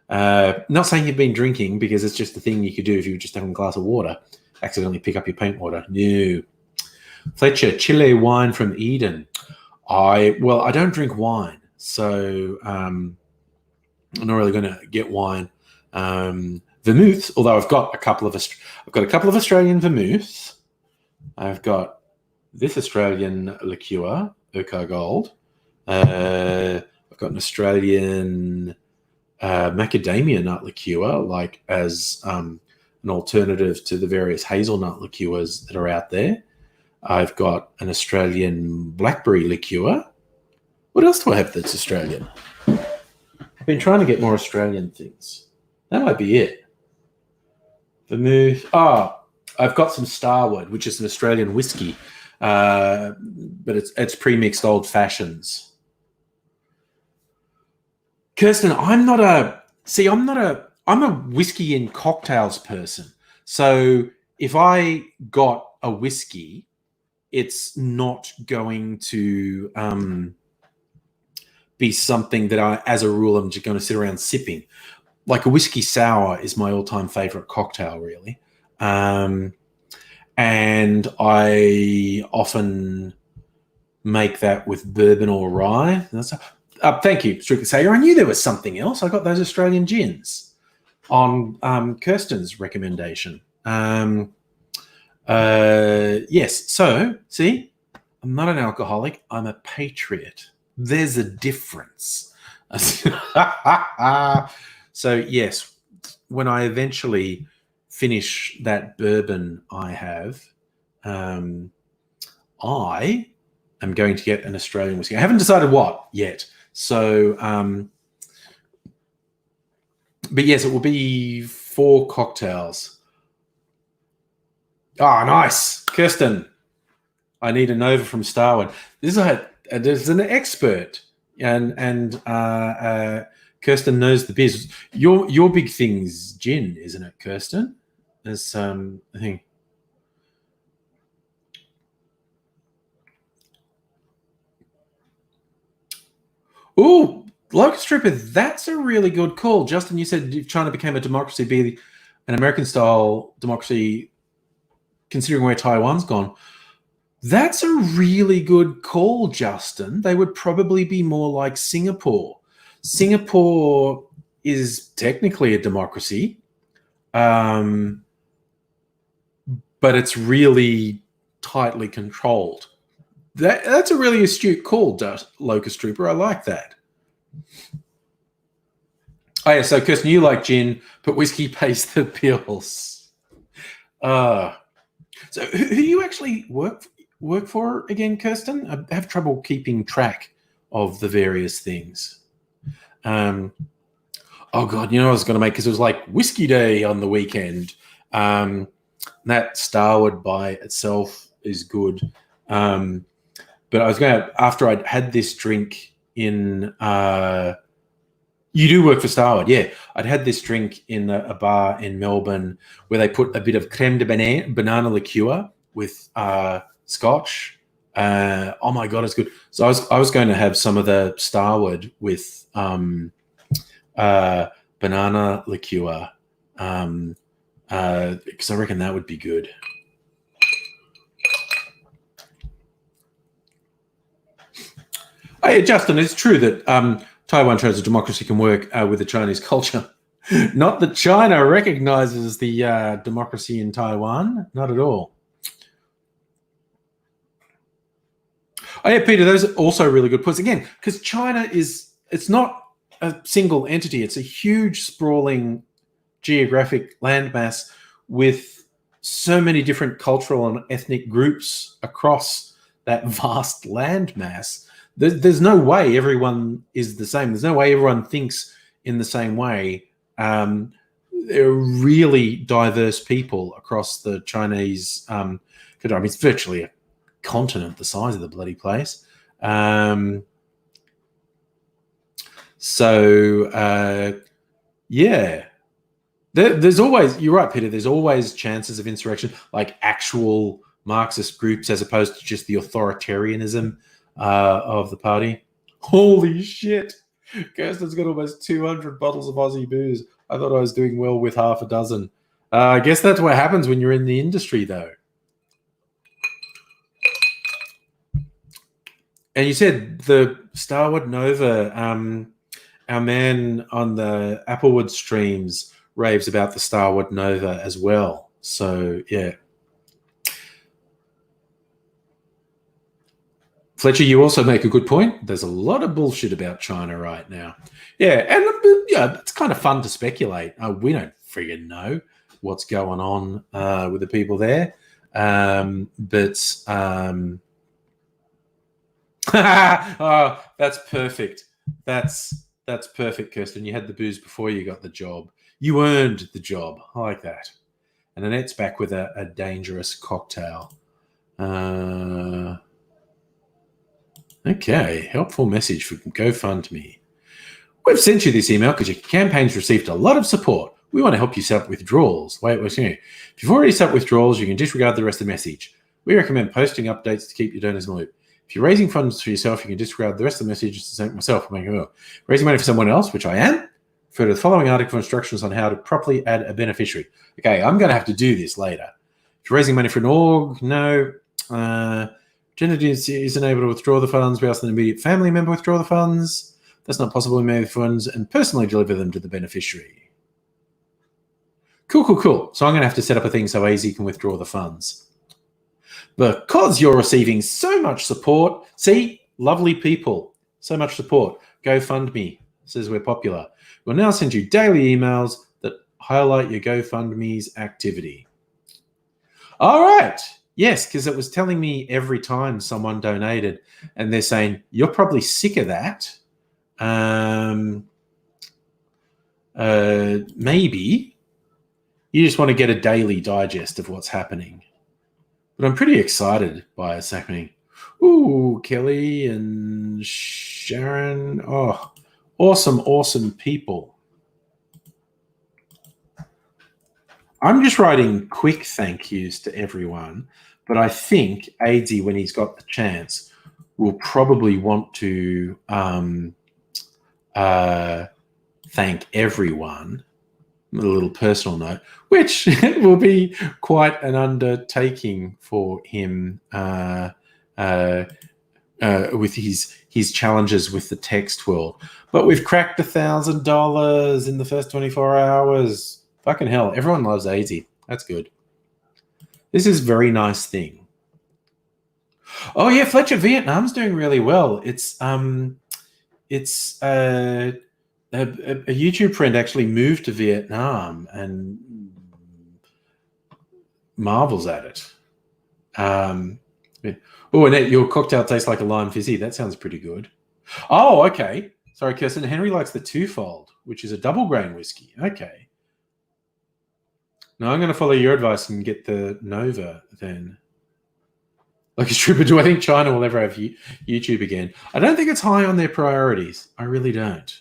Not saying you've been drinking because it's just the thing you could do if you were just having a glass of water. Accidentally pick up your paint water. No. Fletcher, Chile wine from Eden. I don't drink wine, so I'm not really going to get wine. Vermouths, although I've got a couple of Australian vermouths. I've got this Australian liqueur, Oka Gold. I've got an Australian macadamia nut liqueur, like as an alternative to the various hazelnut liqueurs that are out there. I've got an Australian blackberry liqueur. What else do I have that's Australian? I've been trying to get more Australian things. That might be it. Vermouth. I've got some Starward, which is an Australian whiskey, but it's pre-mixed old fashions. Kirsten, I'm a whiskey and cocktails person. So if I got a whiskey, it's not going to be something that I, as a rule, I'm just going to sit around sipping. Like a whiskey sour is my all-time favorite cocktail, really. And I often make that with bourbon or rye. Thank you, Strictly Sayer. I knew there was something else. I got those Australian gins on Kirsten's recommendation. Yes. So, see, I'm not an alcoholic. I'm a patriot. There's a difference. So, yes, when I eventually finish that bourbon I have, I am going to get an Australian whiskey. I haven't decided what yet. So, but yes, it will be 4 cocktails. Oh, nice. Kirsten, I need a Nova from Starwood. There's an expert, and Kirsten knows the biz. Your big thing's gin, isn't it, Kirsten? There's I think. Oh, Locust Trooper, that's a really good call. Justin, you said if China became a democracy, be an American-style democracy, considering where Taiwan's gone. That's a really good call, Justin. They would probably be more like Singapore. Singapore is technically a democracy, but it's really tightly controlled. That's a really astute call, Locust Trooper. I like that. Oh, yeah, so Kirsten, you like gin, but whiskey pays the bills. So who you actually work for again, Kirsten? I have trouble keeping track of the various things. Oh, God, you know what I was going to make, because it was like Whiskey Day on the weekend. That Starward by itself is good. But I was going to, after I'd had this drink in, you do work for Starward, yeah. I'd had this drink in a bar in Melbourne where they put a bit of creme de banana liqueur with scotch. Oh my God, it's good. So I was going to have some of the Starward with banana liqueur because I reckon that would be good. Oh, yeah, Justin, it's true that Taiwan shows a democracy can work with the Chinese culture. Not that China recognizes the democracy in Taiwan. Not at all. Oh, yeah, Peter, those are also really good points. Again, because China it's not a single entity. It's a huge, sprawling geographic landmass with so many different cultural and ethnic groups across that vast landmass. There's no way everyone is the same. There's no way everyone thinks in the same way. There are really diverse people across the Chinese. I mean, it's virtually a continent the size of the bloody place. Yeah. There's always, you're right, Peter, there's always chances of insurrection, like actual Marxist groups as opposed to just the authoritarianism of the party. Holy shit. Kirsten's got almost 200 bottles of Aussie booze. I thought I was doing well with half a dozen. I guess that's what happens when you're in the industry, though. And you said the Starwood Nova, our man on the Applewood streams raves about the Starwood Nova as well. So, yeah. Fletcher, you also make a good point. There's a lot of bullshit about China right now. Yeah, and yeah, it's kind of fun to speculate. We don't friggin' know what's going on with the people there. Oh, that's perfect. That's perfect, Kirsten. You had the booze before you got the job. You earned the job. I like that. And Annette's back with a dangerous cocktail. Okay, helpful message for GoFundMe. We've sent you this email because your campaign's received a lot of support. We want to help you set up withdrawals. If you've already set up withdrawals, you can disregard the rest of the message. We recommend posting updates to keep your donors in the loop. If you're raising funds for yourself, you can disregard the rest of the message to send myself. Raising money for someone else, which I am, refer to the following article for instructions on how to properly add a beneficiary. Okay, I'm going to have to do this later. If you're raising money for an org, no. Gender isn't able to withdraw the funds. We ask an immediate family member withdraw the funds. That's not possible. We may the funds and personally deliver them to the beneficiary. Cool. So I'm going to have to set up a thing so AZ can withdraw the funds. Because you're receiving so much support, see, lovely people, so much support. GoFundMe says we're popular. We'll now send you daily emails that highlight your GoFundMe's activity. All right. Yes, because it was telling me every time someone donated, and they're saying, you're probably sick of that. Maybe you just want to get a daily digest of what's happening. But I'm pretty excited by what's happening. Ooh, Kelly and Sharon. Oh, awesome people. I'm just writing quick thank yous to everyone, but I think AD, when he's got the chance, will probably want to thank everyone. A little personal note, which will be quite an undertaking for him with his challenges with the text world. But we've cracked $1,000 in the first 24 hours. Fucking hell, everyone loves AZ. That's good. This is a very nice thing. Oh yeah, Fletcher, Vietnam's doing really well. It's a YouTube friend actually moved to Vietnam and marvels at it. Oh, Annette, your cocktail tastes like a lime fizzy. That sounds pretty good. Oh, okay. Sorry, Kirsten. Henry likes the twofold, which is a double grain whiskey. Okay. No, I'm going to follow your advice and get the Nova then. Like a stripper, do I think China will ever have YouTube again? I don't think it's high on their priorities. I really don't.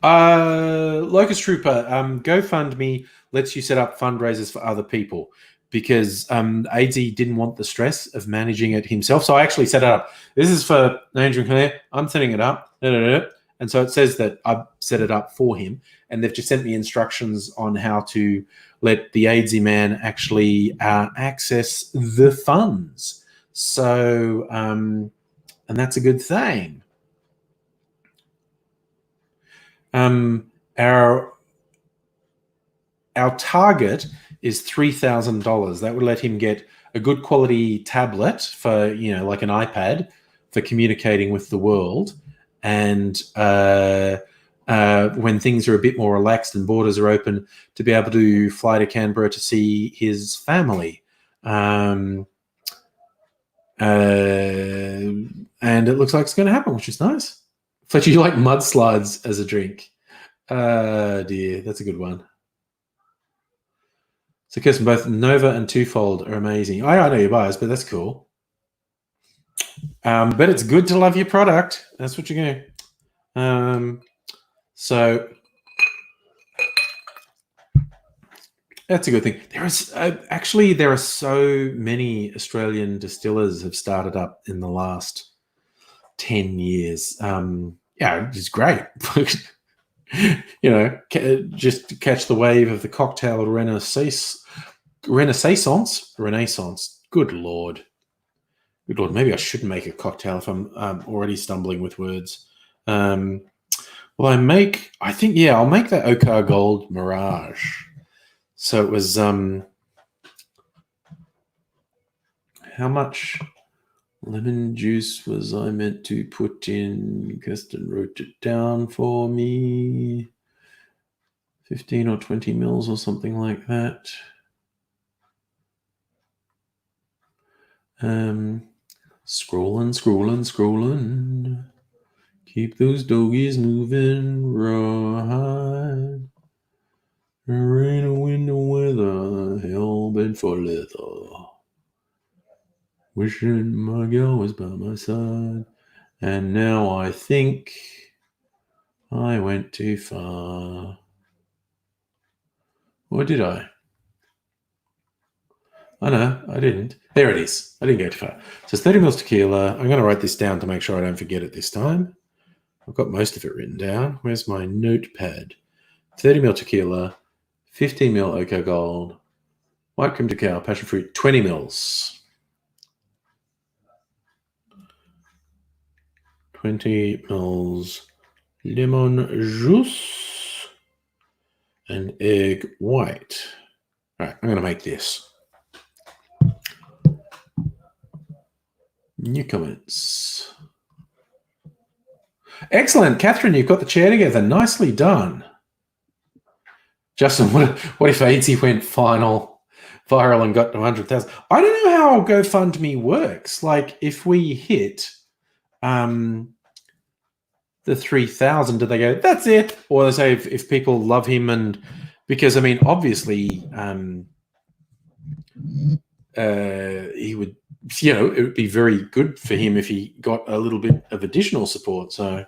Locust Trooper, GoFundMe lets you set up fundraisers for other people because AZ didn't want the stress of managing it himself. So I actually set it up. This is for Andrew Claire. I'm setting it up. And so it says that I've set it up for him. And they've just sent me instructions on how to let the AZ man actually access the funds. So, and that's a good thing. Our target is $3,000. That would let him get a good quality tablet for, like an iPad for communicating with the world. And when things are a bit more relaxed and borders are open, to be able to fly to Canberra to see his family. And it looks like it's going to happen, which is nice. Fletcher, you like mudslides as a drink? Dear, that's a good one. So, Kirsten, both Nova and Twofold are amazing. I know your bias, but that's cool. But it's good to love your product. That's what you're going to. So that's a good thing. There is actually there are so many Australian distillers have started up in the last 10 years. Yeah, it's great. Just to catch the wave of the cocktail renaissance. Good Lord. Maybe I shouldn't make a cocktail if I'm already stumbling with words. I'll make that Ocar Gold Mirage. So it was, how much lemon juice was I meant to put in? Kirsten wrote it down for me. 15 or 20 mils or something like that. Scrolling. Keep those doggies moving right. There ain't a window weather, hell bent for leather. Wishing my girl was by my side. And now I think I went too far. Or did I? Oh, no, I didn't. There it is. I didn't go too far. So it's 30 mils tequila. I'm going to write this down to make sure I don't forget it this time. I've got most of it written down. Where's my notepad? 30 mil tequila, 15 mil Ocar Gold, white cream cacao, passion fruit, 20 mils. 20 mils lemon juice and egg white. All right, I'm going to make this. New comments. Excellent. Catherine, you've got the chair together. Nicely done. Justin, what if AZ went viral and got to 100,000? I don't know how GoFundMe works. Like, if we hit the 3,000, do they go, that's it? Or they say if people love him, and because, I mean, obviously he would, it would be very good for him if he got a little bit of additional support. So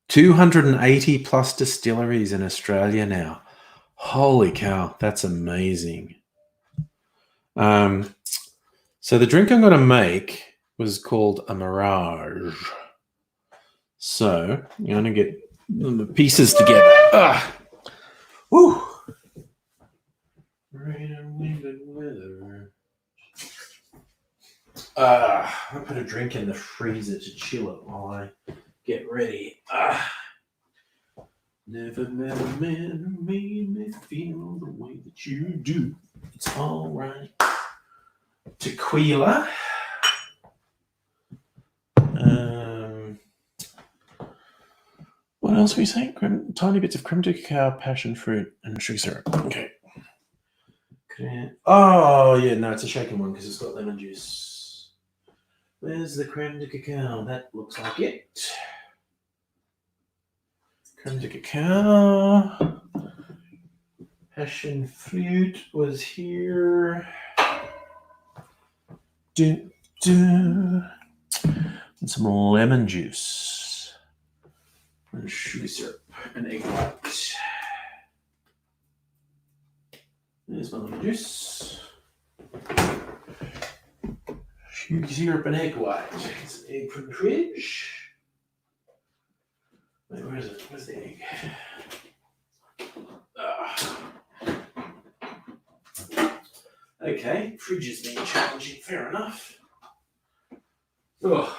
280 plus distilleries in Australia now. Holy cow, that's amazing. So the drink I'm going to make was called a Mirage. So I'm going to get the pieces together. Woo! Rain and wind and weather. I put a drink in the freezer to chill it while I get ready. Never met a man who made me feel the way that you do. It's all right. Tequila. What else are we saying? Tiny bits of creme de cacao, passion fruit, and sugar syrup. Okay. Oh, yeah, no, it's a shaken one because it's got lemon juice. Where's the creme de cacao? That looks like it. Creme de cacao. Passion fruit was here. And some lemon juice. And sugar syrup and egg white. There's my lemon juice. Sugar syrup and egg white. Get some egg from the fridge. Wait, where is it? Where's the egg? Okay, fridge is being challenging, fair enough. Oh.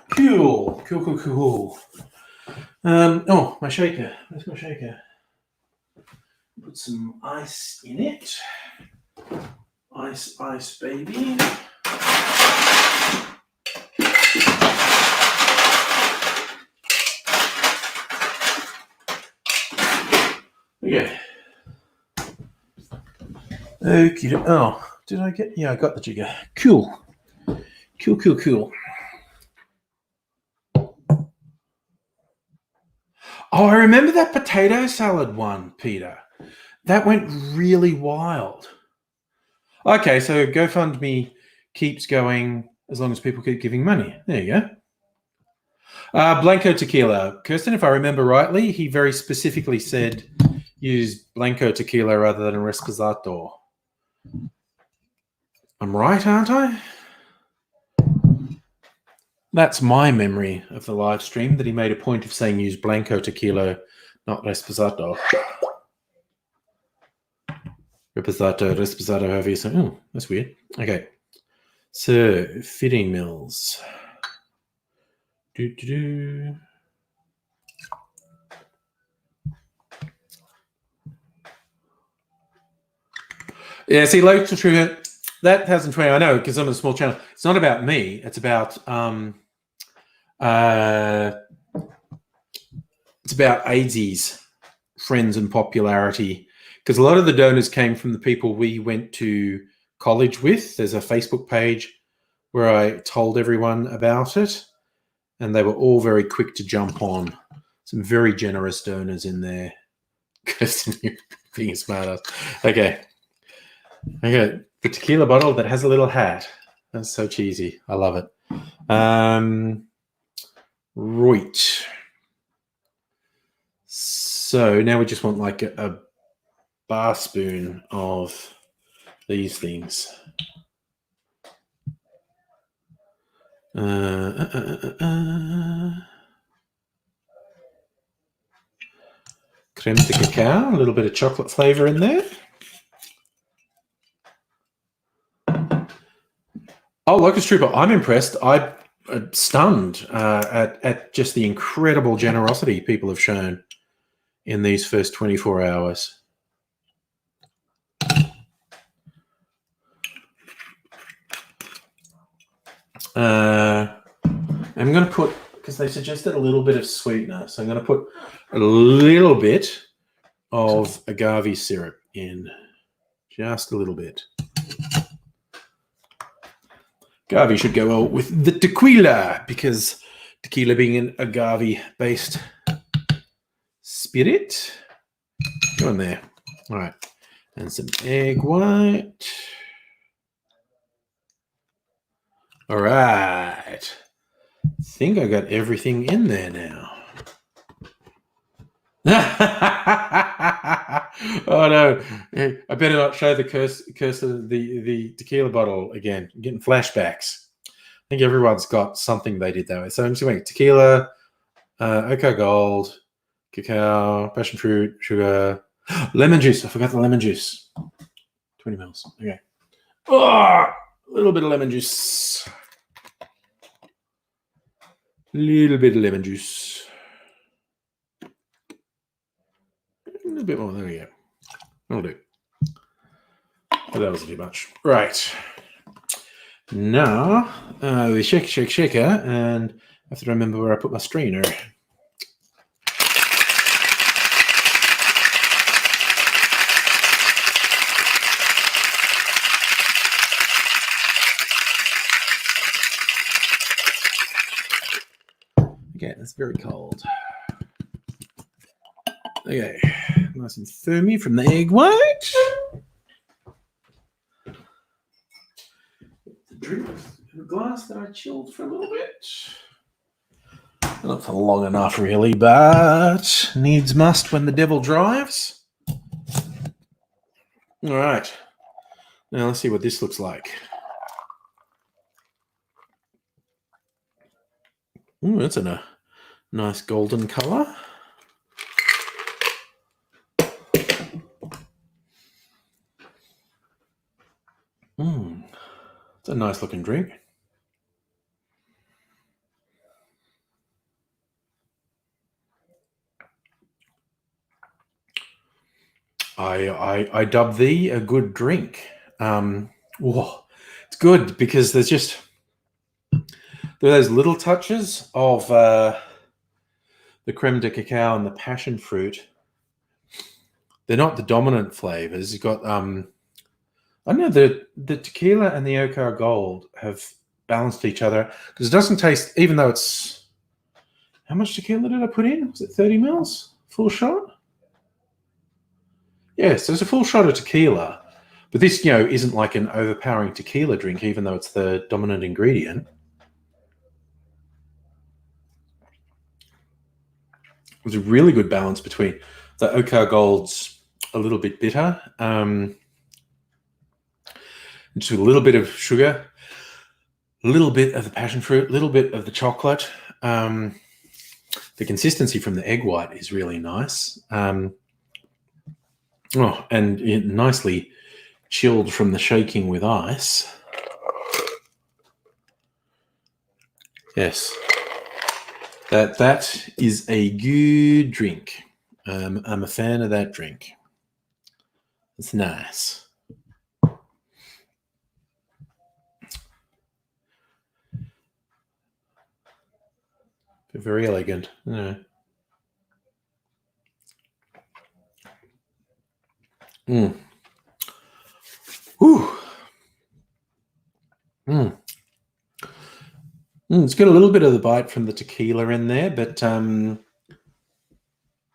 Cool. Oh, my shaker. Where's my shaker? Put some ice in it. Ice, baby. Okay. Okay. Oh, did I get? Yeah, I got the jigger. Cool. Oh, I remember that potato salad one, Peter. That went really wild. Okay, so GoFundMe keeps going as long as people keep giving money. There you go. Blanco tequila. Kirsten, if I remember rightly, he very specifically said use Blanco tequila rather than Reposado. I'm right, aren't I? That's my memory of the live stream, that he made a point of saying use Blanco tequila, not Reposado. Reposado, however you say. Oh, that's weird. Okay. So, fitting mills. Yeah, see, local trivia, that 2020, I know, because I'm a small channel. It's not about me. It's about AIDS's friends and popularity, because a lot of the donors came from the people we went to college with. There's a Facebook page where I told everyone about it, and they were all very quick to jump on. Some very generous donors in there. Kirsten, you're being a smartass. Okay. The tequila bottle that has a little hat. That's so cheesy. I love it. Right. So now we just want like a bar spoon of these things. Creme de cacao, a little bit of chocolate flavor in there. Oh, Locust Trooper, I'm impressed. I'm stunned at just the incredible generosity people have shown in these first 24 hours. I'm going to put, because they suggested a little bit of sweetener, so I'm going to put a little bit of agave syrup in. Just a little bit. Agave should go well with the tequila, because tequila being an agave-based spirit. Go in there. All right. And some egg white. All right. think I got everything in there now. Oh no! I better not show the curse of the tequila bottle again. I'm getting flashbacks. I think everyone's got something they did that way. So I'm just going tequila, Oka Gold, cacao, passion fruit, sugar, lemon juice. I forgot the lemon juice. 20 mils. Okay. Oh, a little bit of lemon juice. Little bit of lemon juice. A little bit more. There we go. That'll do. But that wasn't too much. Right. Now, we shake, and I have to remember where I put my strainer. Okay, that's very cold. Okay, nice and foamy from the egg white. The drink, the glass that I chilled for a little bit. Not for long enough, really, but needs must when the devil drives. All right, now let's see what this looks like. Ooh, that's in a nice golden color. It's a nice looking drink. I dub thee a good drink. It's good because there are those little touches of the creme de cacao and the passion fruit. They're not the dominant flavors. You've got I don't know, the tequila and the Oka Gold have balanced each other because it doesn't taste, even though it's, how much tequila did I put in? Was it 30 mils? Full shot? Yeah, so it's a full shot of tequila. But this, isn't like an overpowering tequila drink, even though it's the dominant ingredient. There's a really good balance between the Oka Gold's a little bit bitter, just a little bit of sugar, a little bit of the passion fruit, a little bit of the chocolate. The consistency from the egg white is really nice. And nicely chilled from the shaking with ice. Yes, that is a good drink. I'm a fan of that drink. It's nice. Very elegant. Yeah. Whew. It's got a little bit of the bite from the tequila in there, but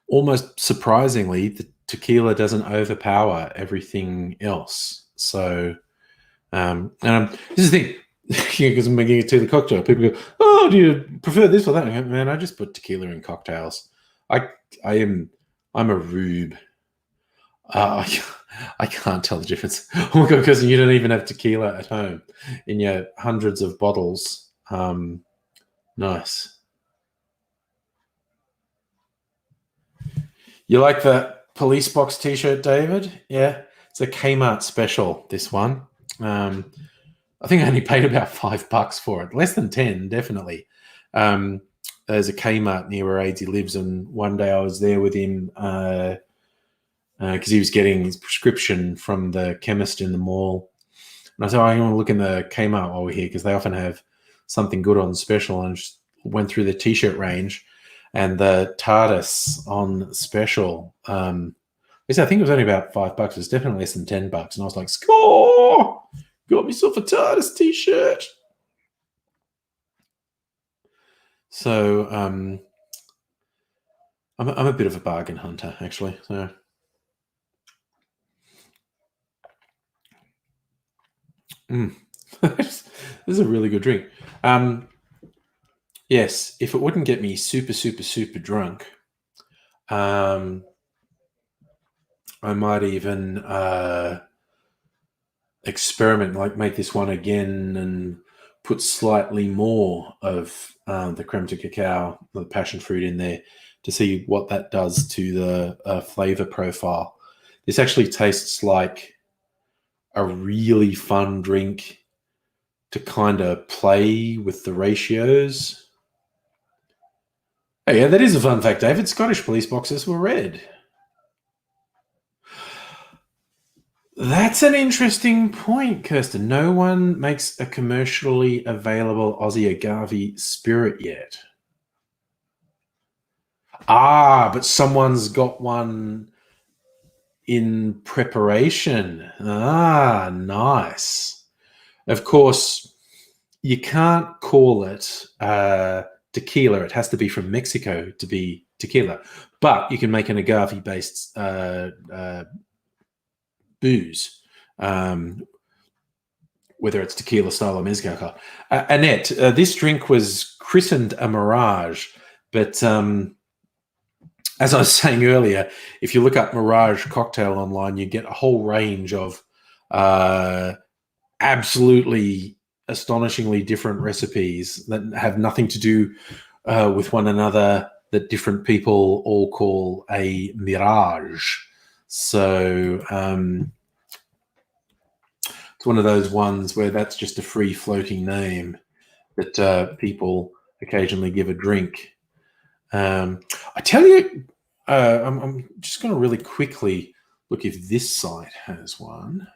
almost surprisingly, the tequila doesn't overpower everything else. So, this is the thing, because I'm making it to the cocktail. People go, "Oh, do you prefer this or that?" I go, man, I just put tequila in cocktails. I'm a rube. I can't tell the difference. Oh my god, because you don't even have tequila at home in your hundreds of bottles. Nice. You like the police box t-shirt, David? Yeah, it's a Kmart special, this one. I think I only paid about $5 for it. Less than 10, definitely. There's a Kmart near where Aidsy lives, and one day I was there with him because he was getting his prescription from the chemist in the mall. And I said, I want to look in the Kmart while we're here because they often have something good on special, and just went through the t-shirt range, and the TARDIS on special. I think it was only about $5. It was definitely less than $10. And I was like, score! Got myself a TARDIS t-shirt. So I'm a bit of a bargain hunter, actually. So this is a really good drink. Yes, if it wouldn't get me super, super, super drunk, I might even experiment, like make this one again and put slightly more of the creme de cacao, the passion fruit in there to see what that does to the flavor profile. This actually tastes like a really fun drink to kind of play with the ratios. Oh, yeah, that is a fun fact, David. Scottish police boxes were red. That's an interesting point, Kirsten. No one makes a commercially available Aussie agave spirit yet. But someone's got one in preparation. Nice. Of course, you can't call it tequila. It has to be from Mexico to be tequila. But you can make an agave-based booze, whether it's tequila style or mezcal. Annette, this drink was christened a Mirage, but as I was saying earlier, if you look up Mirage cocktail online, you get a whole range of absolutely astonishingly different recipes that have nothing to do with one another, that different people all call a Mirage. So it's one of those ones where that's just a free floating name that people occasionally give a drink. I tell you, I'm just going to really quickly look if this site has one.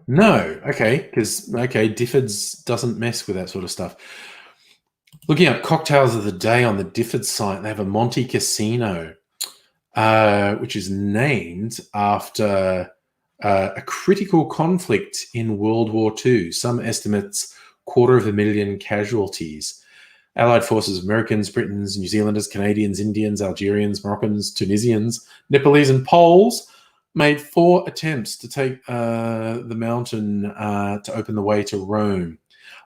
No, okay, because Difford's doesn't mess with that sort of stuff. Looking up cocktails of the day on the Difford site, they have a Monte Cassino, which is named after a critical conflict in World War II. Some estimates 250,000 casualties. Allied forces, Americans, Britons, New Zealanders, Canadians, Indians, Algerians, Moroccans, Tunisians, Nepalese, and Poles made 4 attempts to take the mountain to open the way to Rome.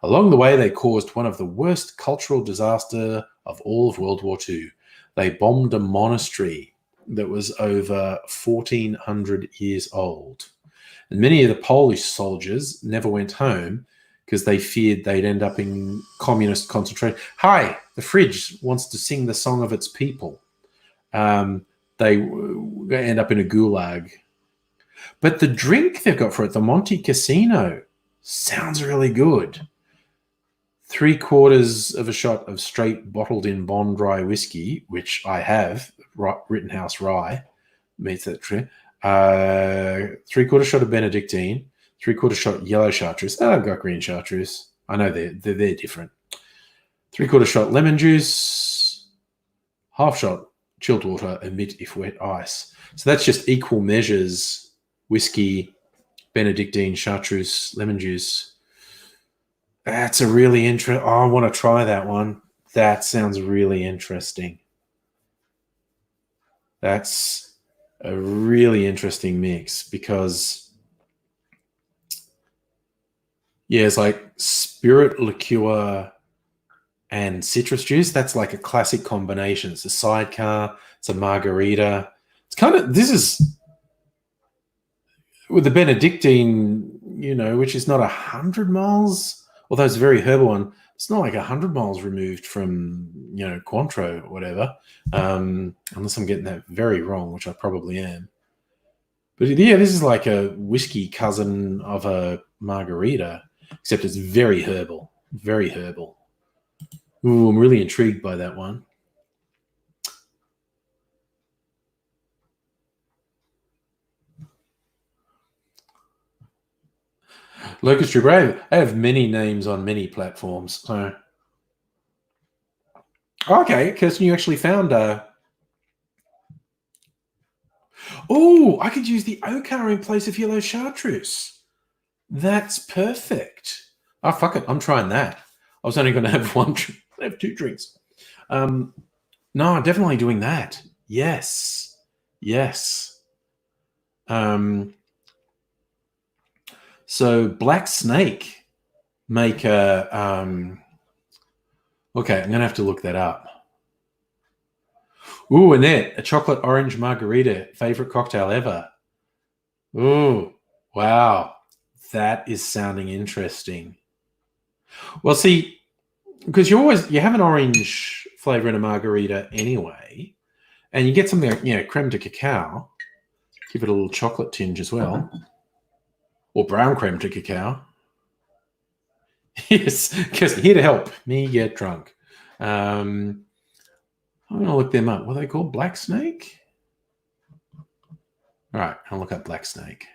Along the way, they caused one of the worst cultural disaster of all of World War II. They bombed a monastery that was over 1,400 years old. And many of the Polish soldiers never went home because they feared they'd end up in communist concentration. Hi, the fridge wants to sing the song of its people. They end up in a gulag. But the drink they've got for it, the Monte Cassino, sounds really good. 3/4 of a shot of straight bottled in bond rye whiskey, which I have, Rittenhouse rye, meets that trick. 3/4 shot of Benedictine, 3/4 shot yellow chartreuse. I've got green chartreuse. I know they're different. 3/4 shot lemon juice, half shot chilled water, omit if wet ice. So that's just equal measures: whiskey, Benedictine, chartreuse, lemon juice. That's a really interesting. I want to try that one. That sounds really interesting. That's a really interesting mix because, yeah, it's like spirit liqueur and citrus juice. That's like a classic combination. It's a sidecar. It's a margarita. It's kind of, this is with the Benedictine, which is not 100 miles, although it's a very herbal one. It's not like 100 miles removed from, Cointreau or whatever, unless I'm getting that very wrong, which I probably am. But yeah, this is like a whiskey cousin of a margarita, except it's very herbal. Very herbal. Ooh, I'm really intrigued by that one. Locust Tree Brave. I have many names on many platforms. So, okay, Kirsten, you actually found Oh, I could use the Okar in place of yellow chartreuse. That's perfect. Oh, fuck it. I'm trying that. I was only going to have one. I have 2 drinks. No, I'm definitely doing that. Yes. So Black Snake make a okay, I'm gonna have to look that up. Ooh, Annette, a chocolate orange margarita, favorite cocktail ever. Ooh, wow. That is sounding interesting. Well, see, because you have an orange flavor in a margarita anyway, and you get something like, creme de cacao, give it a little chocolate tinge as well, or brown creme de cacao. Yes, because here to help me get drunk. I'm going to look them up. What are they called? Black Snake? All right, I'll look up Black Snake.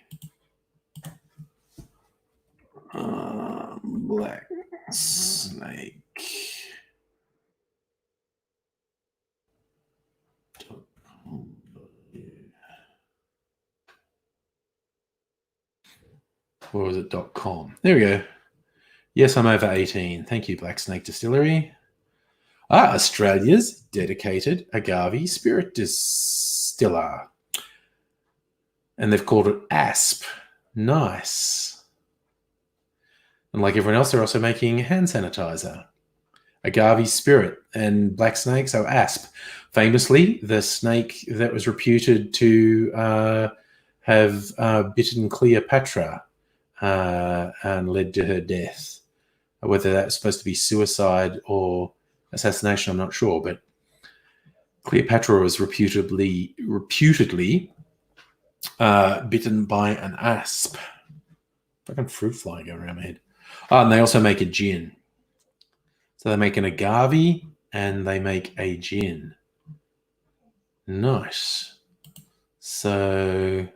Black Snake. Or was it .com? There we go. Yes, I'm over 18. Thank you, Black Snake Distillery. Australia's dedicated agave spirit distiller. And they've called it ASP. Nice. And like everyone else, they're also making hand sanitizer. Agave spirit and Black Snake, so ASP. Famously, the snake that was reputed to have bitten Cleopatra and led to her death. Whether that's supposed to be suicide or assassination, I'm not sure, but Cleopatra was reputedly bitten by an asp. Fucking fruit fly going around my head. Oh, and they also make a gin. So they make an agave and they make a gin. Nice. So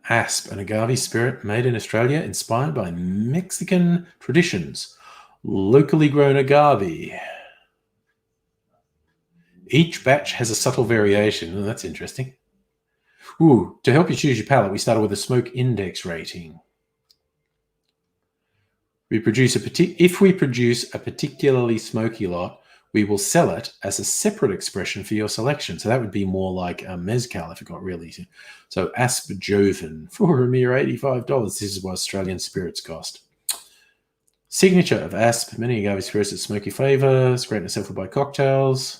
ASP, an agave spirit made in Australia, inspired by Mexican traditions. Locally grown agave. Each batch has a subtle variation. Oh, that's interesting. Ooh, to help you choose your palate, we started with a smoke index rating. If we produce a particularly smoky lot, we will sell it as a separate expression for your selection. So that would be more like a mezcal if it got real easy. So Asp Joven for a mere $85. This is what Australian spirits cost. Signature of Asp, many agave spirits with smoky flavors, great to sell by cocktails.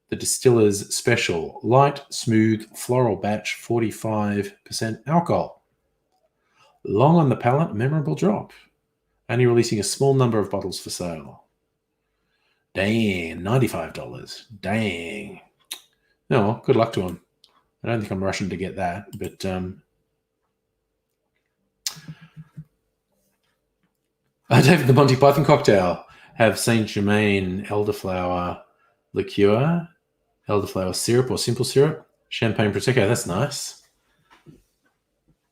The distiller's special, light, smooth, floral batch, 45% alcohol. Long on the palate, memorable drop. Only releasing a small number of bottles for sale. Dang, $95. Dang. No, well, good luck to him. I don't think I'm rushing to get that, but David, the Monty Python cocktail have Saint Germain elderflower liqueur, elderflower syrup or simple syrup, champagne prosecco. That's nice.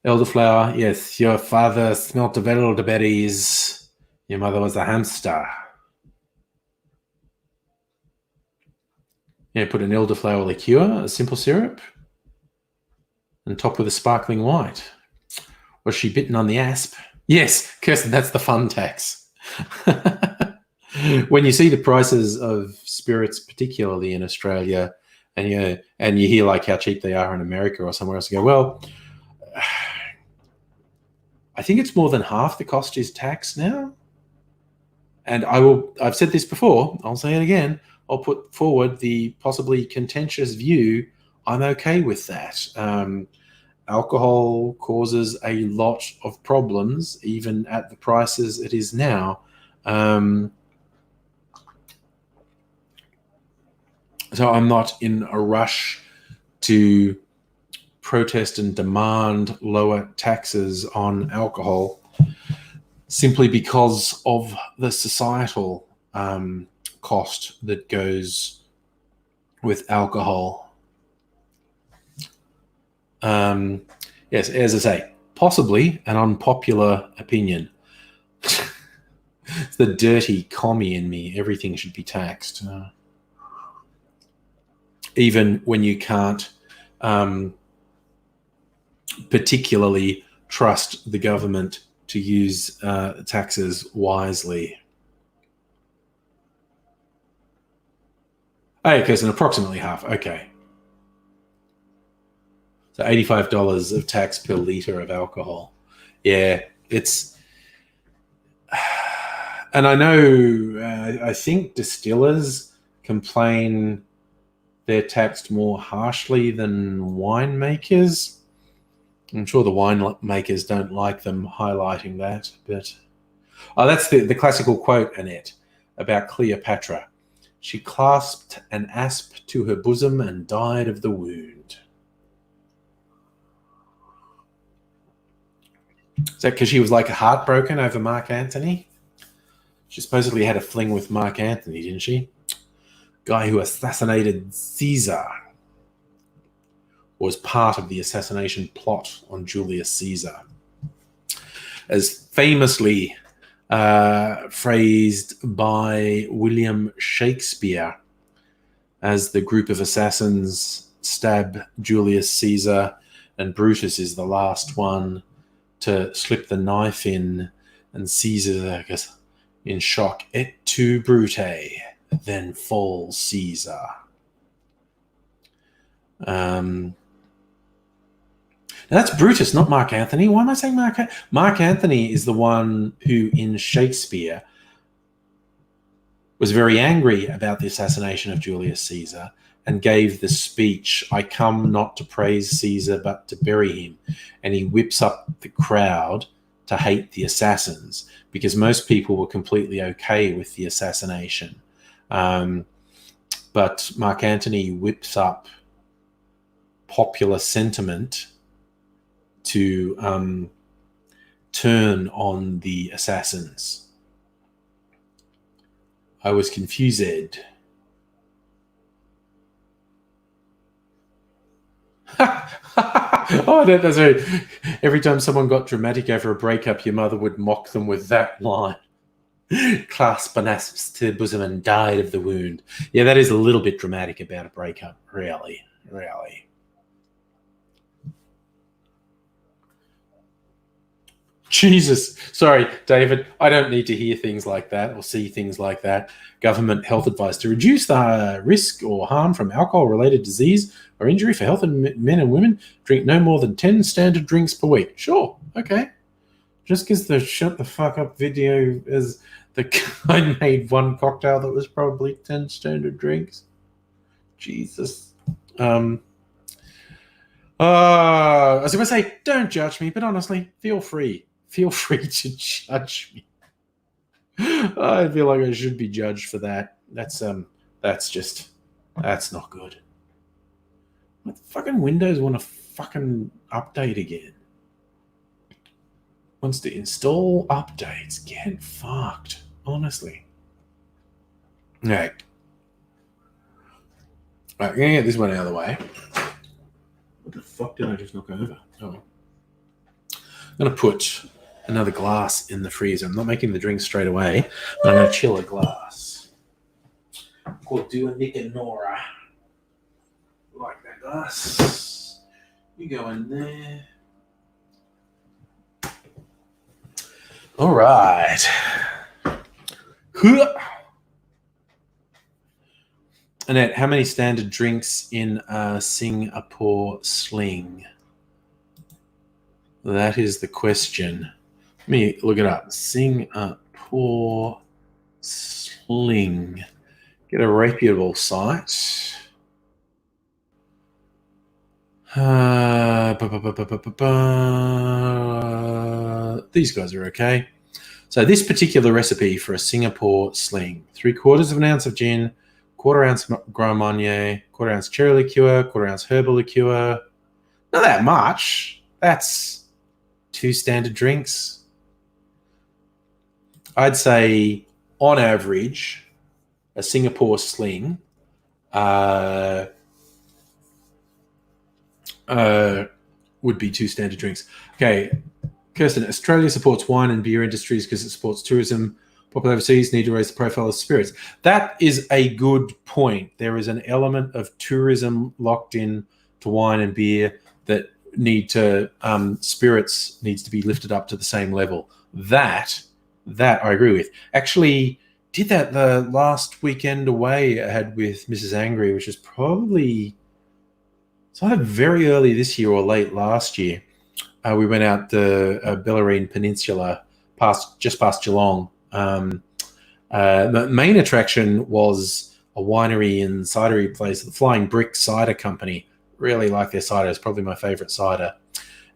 Elderflower, yes. Your father smelt of elderberries. Your mother was a hamster. Yeah, put an elderflower liqueur, a simple syrup, and top with a sparkling white. Was she bitten on the asp? Yes, Kirsten, that's the fun tax. When you see the prices of spirits, particularly in Australia, and you hear like how cheap they are in America or somewhere else, you go, well, I think it's more than half the cost is tax now. And I've said this before, I'll say it again, I'll put forward the possibly contentious view, I'm okay with that. Alcohol causes a lot of problems, even at the prices it is now. So I'm not in a rush to protest and demand lower taxes on alcohol simply because of the societal cost that goes with alcohol. Yes, as I say, possibly an unpopular opinion. It's the dirty commie in me. Everything should be taxed. Even when you can't particularly trust the government to use taxes wisely. Okay, so approximately half. Okay. So $85 of tax per litre of alcohol. Yeah, it's... And I know, I think distillers complain they're taxed more harshly than winemakers. I'm sure the winemakers don't like them highlighting that. But that's the classical quote, Annette, about Cleopatra. She clasped an asp to her bosom and died of the wound. Is that because she was like heartbroken over Mark Antony? She supposedly had a fling with Mark Antony, didn't she? Guy who assassinated Caesar. Was part of the assassination plot on Julius Caesar. As famously phrased by William Shakespeare, as the group of assassins stab Julius Caesar, and Brutus is the last one to slip the knife in, and Caesar goes in shock, et tu, Brute, then falls Caesar. Now that's Brutus, not Mark Antony. Why am I saying Mark? Mark Antony is the one who, in Shakespeare, was very angry about the assassination of Julius Caesar and gave the speech, I come not to praise Caesar, but to bury him. And he whips up the crowd to hate the assassins because most people were completely okay with the assassination. But Mark Antony whips up popular sentiment to turn on the assassins. I was confused. Oh, that's right. Every time someone got dramatic over a breakup, your mother would mock them with that line. Clasp an asp to the bosom and died of the wound. Yeah, that is a little bit dramatic about a breakup, really. Jesus. Sorry, David. I don't need to hear things like that or see things like that. Government health advice to reduce the risk or harm from alcohol-related disease or injury for health in men and women. Drink no more than 10 standard drinks per week. Sure. Okay. Just because the shut the fuck up video is the guy made one cocktail that was probably 10 standard drinks. Jesus. I was going to say, don't judge me, but honestly, feel free. Feel free to judge me. I feel like I should be judged for that. That's not good. What fucking Windows want to fucking update again? Wants to install updates. Get fucked. Honestly. Alright. Alright, I'm gonna get this one out of the way. What the fuck did I just knock over? Oh. I'm gonna put another glass in the freezer. I'm not making the drink straight away, but I'm gonna chill a glass. We'll do a Nick and Nora. Like that glass. You go in there. All right. Annette, how many standard drinks in a Singapore sling? That is the question. Let me look it up. Singapore sling. Get a reputable site. These guys are okay. So this particular recipe for a Singapore sling: 3/4 of an ounce of gin, 1/4 ounce Grand Marnier, 1/4 ounce cherry liqueur, 1/4 ounce herbal liqueur. Not that much. That's 2 standard drinks. I'd say, on average, a Singapore sling would be 2 standard drinks. Okay, Kirsten, Australia supports wine and beer industries because it supports tourism. Popular overseas need to raise the profile of spirits. That is a good point. There is an element of tourism locked in to wine and beer that need to spirits needs to be lifted up to the same level. That I agree with. Actually, did that the last weekend away I had with Mrs. Angry, which is probably So I had very early this year or late last year, we went out the Bellarine Peninsula, just past Geelong. The main attraction was a winery and cidery place, the Flying Brick Cider Company. Really like their cider. It's probably my favourite cider.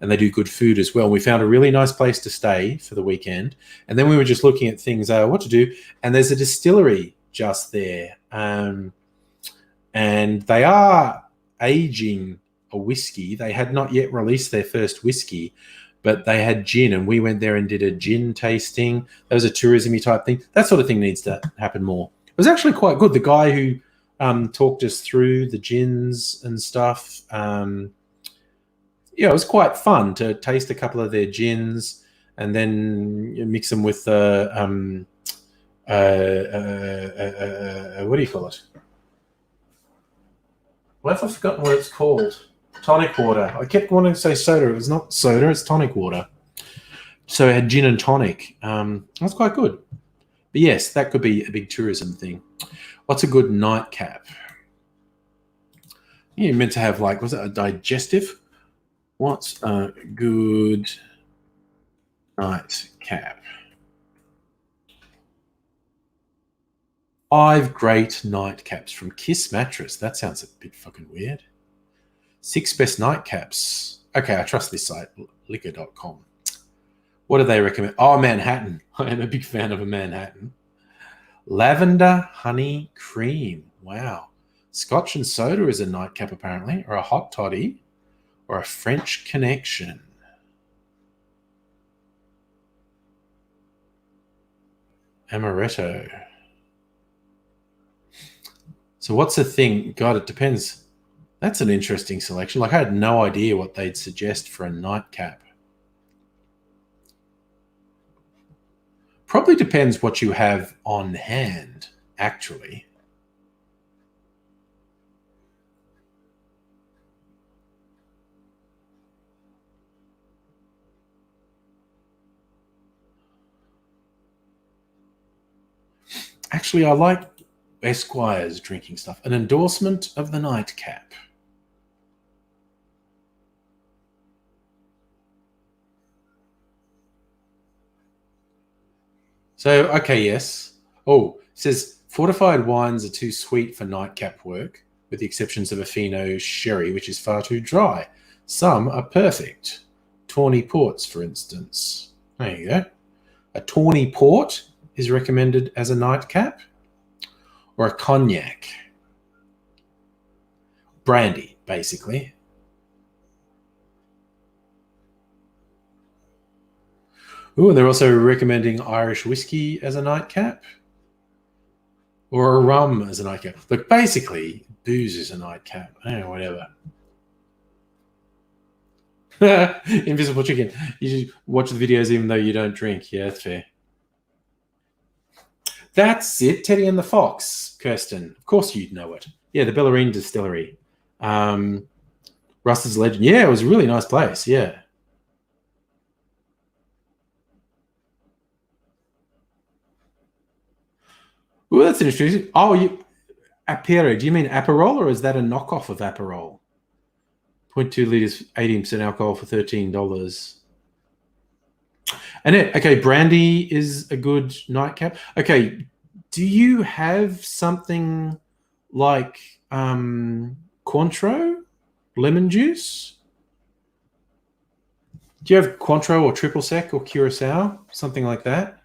And they do good food as well. We found a really nice place to stay for the weekend. And then we were just looking at things, what to do. And there's a distillery just there. And they are aging a whiskey. They had not yet released their first whiskey, but they had gin, and we went there and did a gin tasting. That was a tourism-y type thing. That sort of thing needs to happen more. It was actually quite good. The guy who talked us through the gins and stuff, it was quite fun to taste a couple of their gins and then mix them with what do you call it? Well, I've forgotten what it's called. Tonic water. I kept wanting to say soda. It was not soda, it's tonic water. So it had gin and tonic. That's quite good. But yes, that could be a big tourism thing. What's a good nightcap? You're meant to have, like, was it a digestive? What's a good nightcap? 5 great nightcaps from Kiss Mattress. That sounds a bit fucking weird. 6 best nightcaps. Okay, I trust this site, Lecher.com. What do they recommend? Oh, Manhattan. I am a big fan of a Manhattan. Lavender honey cream. Wow. Scotch and soda is a nightcap, apparently, or a hot toddy, or a French connection. Amaretto. So what's the thing? God, it depends. That's an interesting selection. Like, I had no idea what they'd suggest for a nightcap. Probably depends what you have on hand, actually. Actually, I like Esquire's drinking stuff. An endorsement of the nightcap. So, okay, yes. Oh, it says fortified wines are too sweet for nightcap work, with the exceptions of a Fino sherry, which is far too dry. Some are perfect. Tawny ports, for instance. There you go. A tawny port is recommended as a nightcap, or a cognac. Brandy, basically. Ooh, and they're also recommending Irish whiskey as a nightcap, or a rum as a nightcap. Look, basically, booze is a nightcap. Whatever. Invisible chicken. You should watch the videos even though you don't drink. Yeah, that's fair. That's it. Teddy and the Fox, Kirsten. Of course you'd know it. Yeah, the Bellarine Distillery. Russ's Legend. Yeah, it was a really nice place. Yeah. Well, that's interesting. Oh, Apero. Do you mean Aperol, or is that a knockoff of Aperol? 0.2 litres, 18% alcohol for $13. And okay, brandy is a good nightcap. Okay, do you have something like Cointreau, lemon juice? Do you have Cointreau or Triple Sec or Curacao, something like that?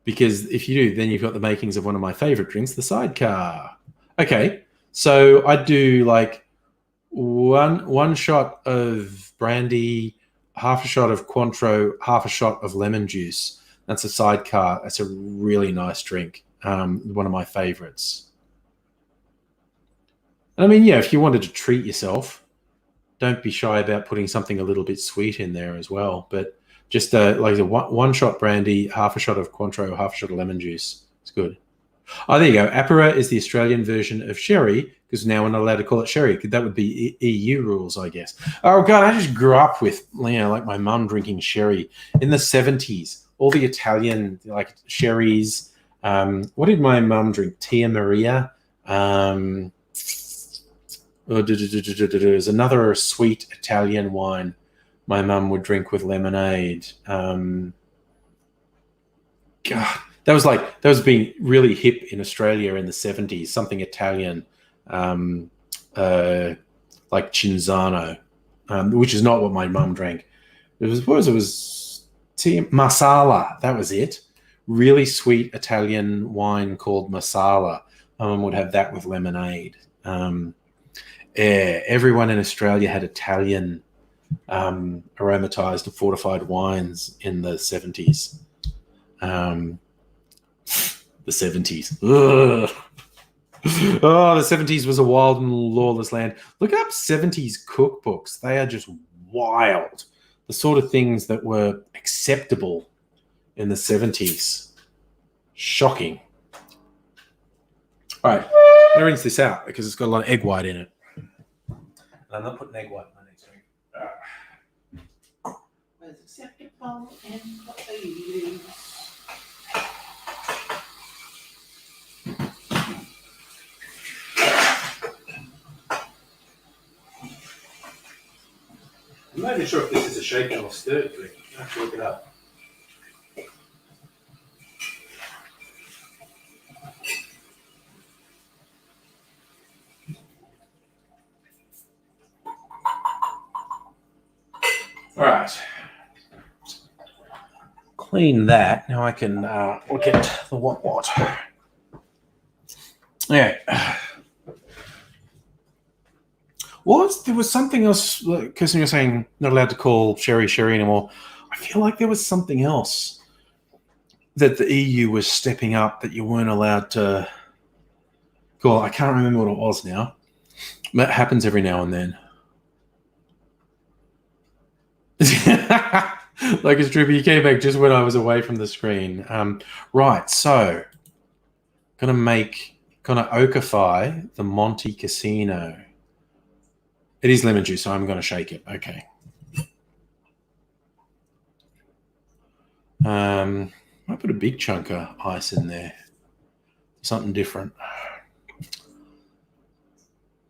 Because if you do, then you've got the makings of one of my favorite drinks, the Sidecar. Okay, so I do like one shot of brandy, half a shot of Cointreau, half a shot of lemon juice. That's a Sidecar. That's a really nice drink. One of my favorites. And I mean, yeah, if you wanted to treat yourself, don't be shy about putting something a little bit sweet in there as well. But just like a one shot brandy, half a shot of Cointreau, half a shot of lemon juice. It's good. Oh, there you go. Apera is the Australian version of sherry, because now we're not allowed to call it sherry. That would be EU rules, I guess. Oh, God, I just grew up with, like my mum drinking sherry in the 70s. All the Italian, like, sherries, What did my mum drink? Tia Maria. There's another sweet Italian wine my mum would drink with lemonade. God, that was being really hip in Australia in the 70s. Something Italian, like Cinzano, which is not what my mum drank. It was tea masala. That was it. Really sweet Italian wine called masala. My mum would have that with lemonade. Everyone in Australia had Italian aromatized and fortified wines in the 70s. The 70s. Ugh. Oh, the 70s was a wild and lawless land. Look up 70s cookbooks. They are just wild. The sort of things that were acceptable in the 70s. Shocking. All right, I'm going to rinse this out because it's got a lot of egg white in it. And I'm not putting egg white in my next drink. What's acceptable in the 80s? I'm not even sure if this is a shaken or stirred drink. I have to look it up. All right. Clean that. Now I can look at the what. Yeah. There was something else, because you're saying not allowed to call Sherry anymore. I feel like there was something else that the EU was stepping up that you weren't allowed to call. I can't remember what it was now. That happens every now and then. Like it's true, you came back just when I was away from the screen. Right, so gonna oakify the Monte Casino. It is lemon juice, so I'm gonna shake it. Okay. I put a big chunk of ice in there. Something different.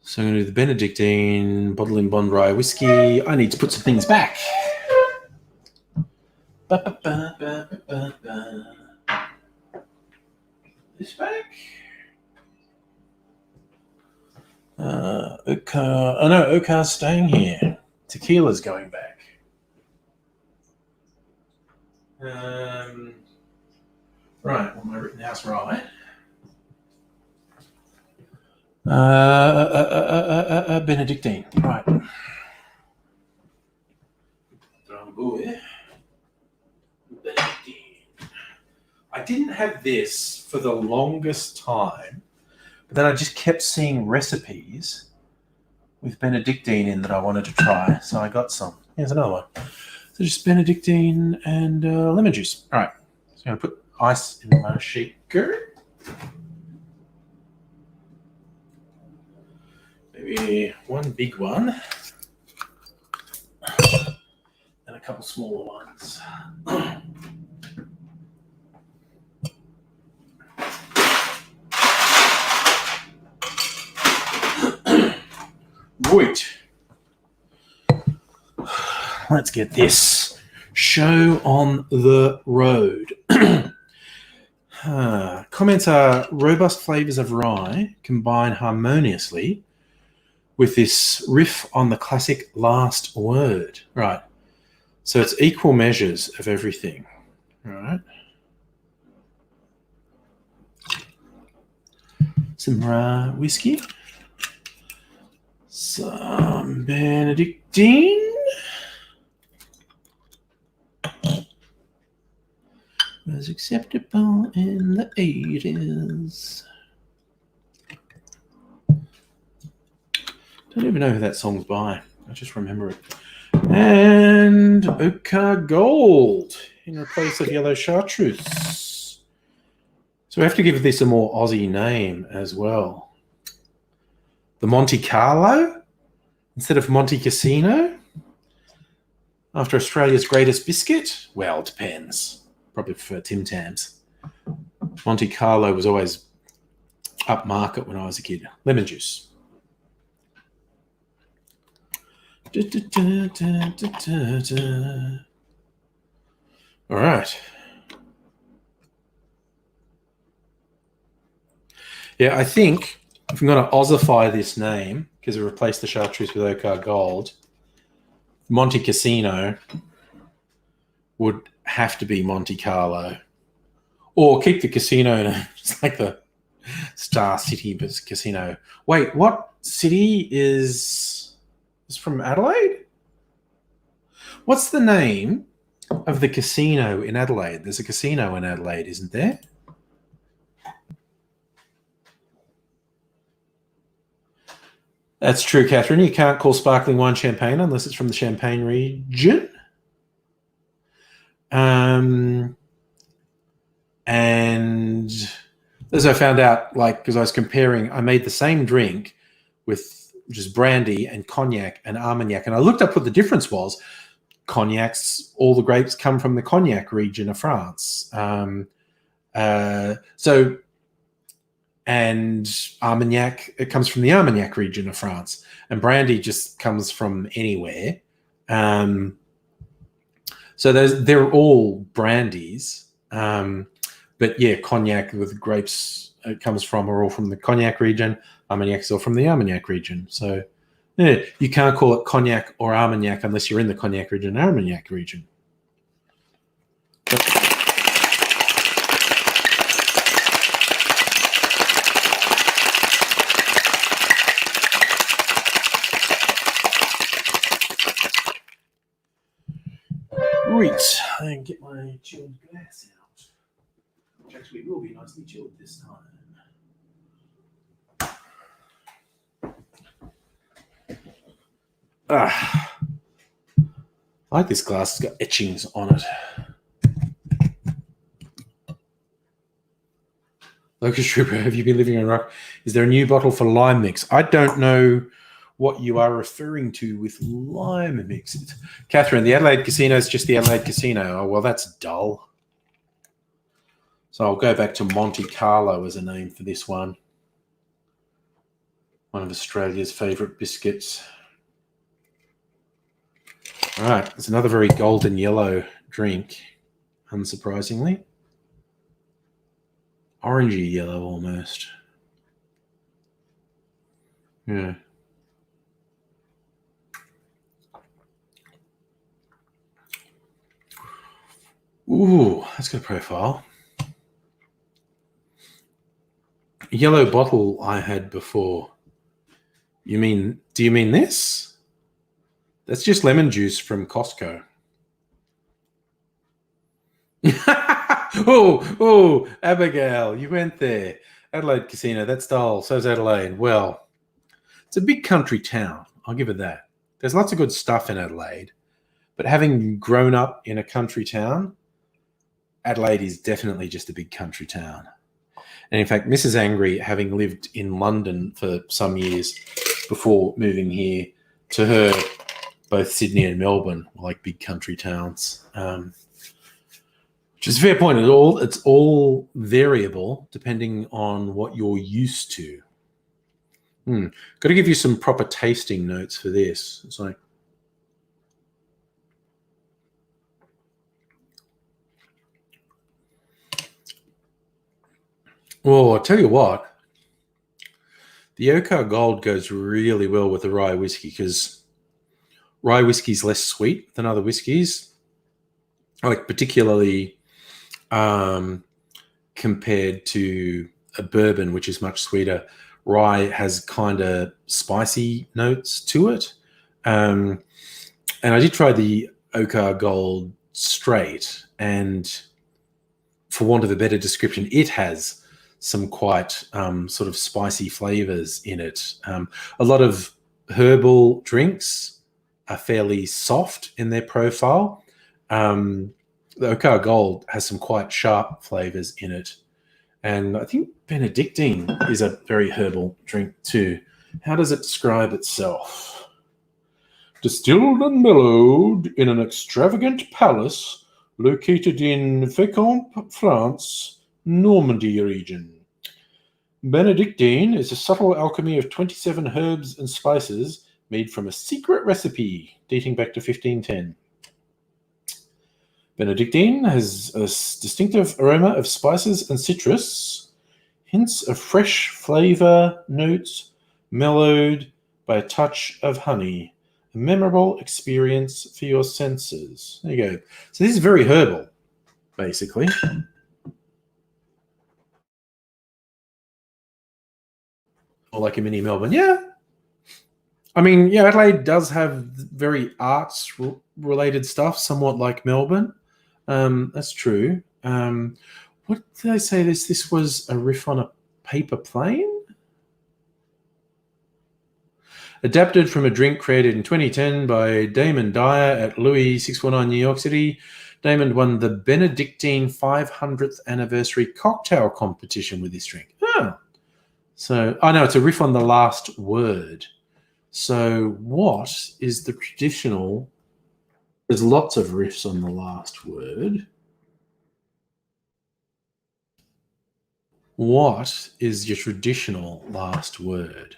So I'm gonna do the Benedictine, bottle in Bond Rye whiskey. I need to put some things back. This back. Okar's staying here. Tequila's going back. Right, well, my Rittenhouse rye. Benedictine, right. Benedictine. I didn't have this for the longest time, but then I just kept seeing recipes with Benedictine in that I wanted to try, so I got some. Here's another one. So just Benedictine and lemon juice. All right, so I'm going to put ice in my shaker. Maybe one big one and a couple smaller ones. Right. Let's get this show on the road. Comments are robust flavors of rye combine harmoniously with this riff on the classic last word. Right. So it's equal measures of everything. All right. Some rye whiskey. Some Benedictine. Was acceptable in the 80s. Don't even know who that song's by. I just remember it. And Oka Gold in place of yellow chartreuse. So we have to give this a more Aussie name as well. The Monte Carlo instead of Monte Casino. After Australia's greatest biscuit? Well, it depends. Probably prefer Tim Tams. Monte Carlo was always upmarket when I was a kid. Lemon juice. All right. Yeah, I think if I'm going to Aussify this name, because we replaced the chartreuse with Ocar Gold, Monte Casino would have to be Monte Carlo. Or keep the casino. It's like the Star City casino. Wait, what city is from Adelaide? What's the name of the casino in Adelaide? There's a casino in Adelaide, isn't there? That's true, Catherine. You can't call sparkling wine champagne unless it's from the Champagne region. And as I found out, like, because I was comparing, I made the same drink with just brandy and cognac and Armagnac. And I looked up what the difference was. Cognacs, all the grapes come from the Cognac region of France. And Armagnac, it comes from the Armagnac region of France. And brandy just comes from anywhere. So they're all brandies. But yeah, cognac with grapes it comes from are all from the Cognac region. Armagnac's all from the Armagnac region. So yeah, you can't call it cognac or Armagnac unless you're in the Cognac region and Armagnac region. Right, and get my chilled glass out, which actually will be nicely chilled this time. I like this glass. It's got etchings on it. Locust Trooper, have you been living on rock? Is there a new bottle for lime mix? I don't know what you are referring to with lime mix. Catherine, the Adelaide Casino is just the Adelaide Casino. Oh, well, that's dull. So I'll go back to Monte Carlo as a name for this one. One of Australia's favourite biscuits. All right, it's another very golden yellow drink, unsurprisingly. Orangey yellow almost. Yeah. Ooh, that's got a profile. Yellow bottle I had before. Do you mean this? That's just lemon juice from Costco. oh, Abigail, you went there. Adelaide Casino, that's dull. So's Adelaide. Well, it's a big country town. I'll give it that. There's lots of good stuff in Adelaide. But having grown up in a country town, Adelaide is definitely just a big country town. And in fact, Mrs. Angry, having lived in London for some years before moving here, to her, both Sydney and Melbourne were like big country towns. Which is a fair point. It's all variable depending on what you're used to. Got to give you some proper tasting notes for this. It's like, well, I'll tell you what, the Ocar Gold goes really well with the rye whiskey because rye whiskey is less sweet than other whiskies, like particularly compared to a bourbon, which is much sweeter. Rye has kind of spicy notes to it. And I did try the Ocar Gold straight, and for want of a better description, it has some quite sort of spicy flavors in it. A lot of herbal drinks are fairly soft in their profile. The Ocar Gold has some quite sharp flavors in it. And I think Benedictine is a very herbal drink too. How does it describe itself? Distilled and mellowed in an extravagant palace located in Fécamp, France, Normandy region. Benedictine is a subtle alchemy of 27 herbs and spices made from a secret recipe dating back to 1510. Benedictine has a distinctive aroma of spices and citrus, hints of fresh flavor notes mellowed by a touch of honey. A memorable experience for your senses. There you go. So this is very herbal, basically. Or like a mini Melbourne. Yeah. I mean, yeah, Adelaide does have very arts-related stuff, somewhat like Melbourne. That's true. What did I say? This was a riff on a paper plane? Adapted from a drink created in 2010 by Damon Dyer at Louis 649 New York City. Damon won the Benedictine 500th anniversary cocktail competition with this drink. Oh. So, no, it's a riff on the last word. So what is the traditional... There's lots of riffs on the last word. What is your traditional last word?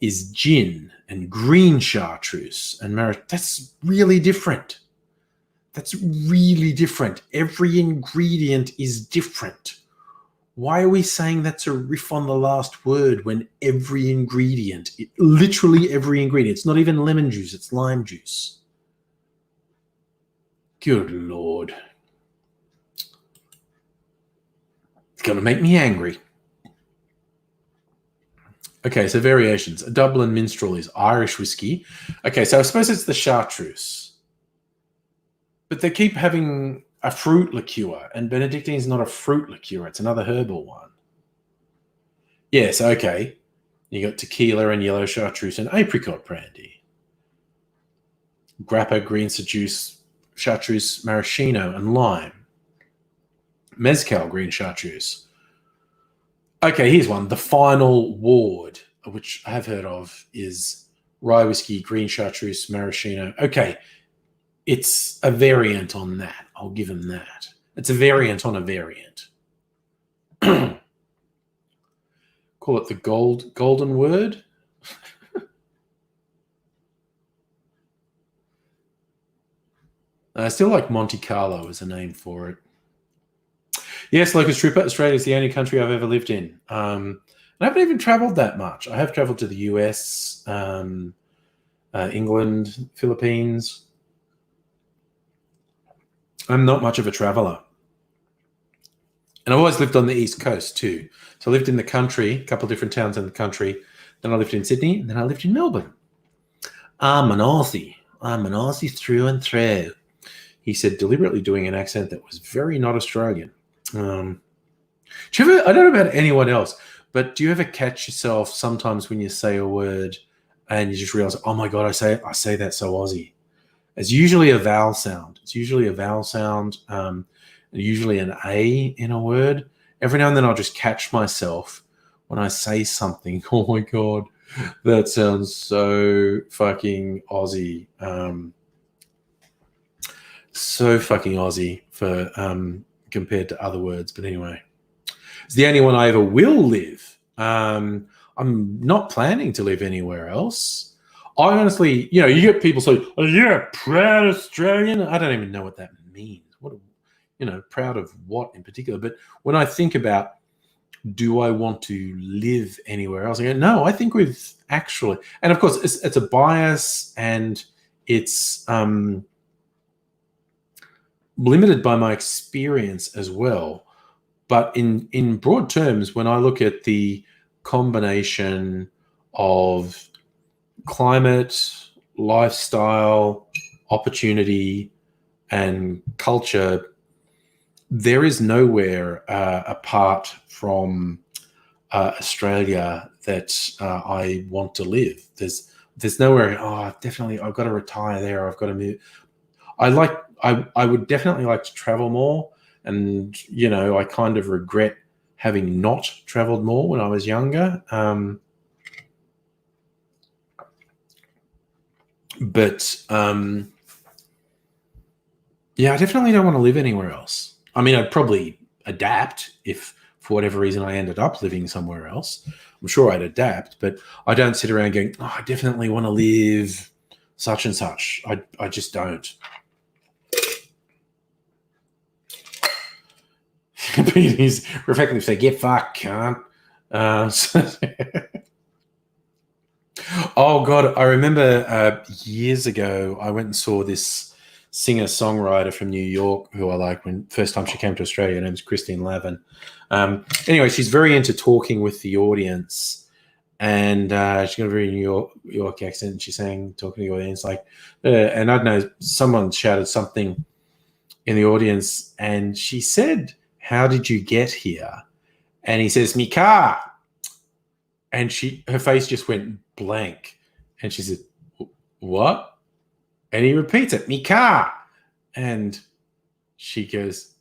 Is gin and green chartreuse and Mirage. That's really different. That's really different. Every ingredient is different. Why are we saying that's a riff on the last word when every ingredient, literally every ingredient, it's not even lemon juice, it's lime juice. Good Lord. It's going to make me angry. Okay, so variations. A Dublin minstrel is Irish whiskey. Okay, so I suppose it's the chartreuse. But they keep having a fruit liqueur, and Benedictine is not a fruit liqueur. It's another herbal one. Yes, okay. You got tequila and yellow chartreuse and apricot brandy. Grappa, green chartreuse, maraschino, and lime. Mezcal, green chartreuse. Okay, here's one. The Final Ward, which I have heard of, is rye whiskey, green chartreuse, maraschino. Okay, it's a variant on that. I'll give him that. It's a variant on a variant. Call it the golden word. I still like Monte Carlo as a name for it. Yes, Locust Trooper, Australia is the only country I've ever lived in. I haven't even traveled that much. I have traveled to the US, England, Philippines. I'm not much of a traveler. And I've always lived on the East Coast too. So I lived in the country, a couple of different towns in the country. Then I lived in Sydney, and then I lived in Melbourne. I'm an Aussie. I'm an Aussie through and through. He said, deliberately doing an accent that was very not Australian. Do you ever, I don't know about anyone else, but do you ever catch yourself sometimes when you say a word and you just realize, oh my God, I say that so Aussie? It's usually a vowel sound. It's usually a vowel sound, usually an A in a word. Every now and then I'll just catch myself when I say something. Oh my God, that sounds so fucking Aussie. So fucking Aussie for compared to other words. But anyway, it's the only one I ever will live. I'm not planning to live anywhere else. I honestly, you get people say, oh, you're a proud Australian. I don't even know what that means. Proud of what in particular? But when I think about, do I want to live anywhere else? I go, no, I think we've actually, and of course it's a bias and it's limited by my experience as well. But in broad terms, when I look at the combination of climate, lifestyle, opportunity, and culture, there is nowhere apart from Australia that I want to live. There's nowhere. Definitely, I've got to retire there. I've got to move. I would definitely like to travel more, and I kind of regret having not traveled more when I was younger. But yeah, I definitely don't want to live anywhere else. I mean, I'd probably adapt if for whatever reason I ended up living somewhere else. I'm sure I'd adapt, but I don't sit around going, oh, I definitely want to live such and such. I just don't. He's reflectively say, get fucked, cunt. Oh, God, I remember years ago, I went and saw this singer-songwriter from New York who I like when first time she came to Australia. Her name's Christine Lavin. Anyway, she's very into talking with the audience, and she's got a very New York accent. And she's talking to the audience, and I don't know, someone shouted something in the audience, and she said, "How did you get here?" And he says, "Me car." And her face just went blank, and she said, "What?" And he repeats it, "Me car." And she goes,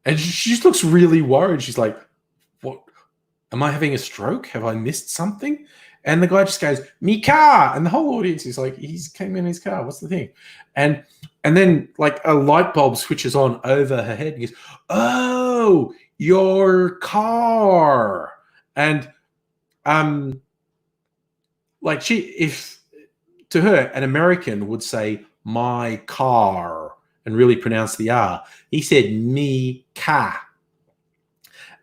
and she just looks really worried. She's like, "What? Am I having a stroke? Have I missed something?" And the guy just goes, "Me car." And the whole audience is like, he's came in his car. What's the thing? And then like a light bulb switches on over her head and goes, "Oh, your car." And like if to her, an American would say "my car" and really pronounce the R. He said "me car."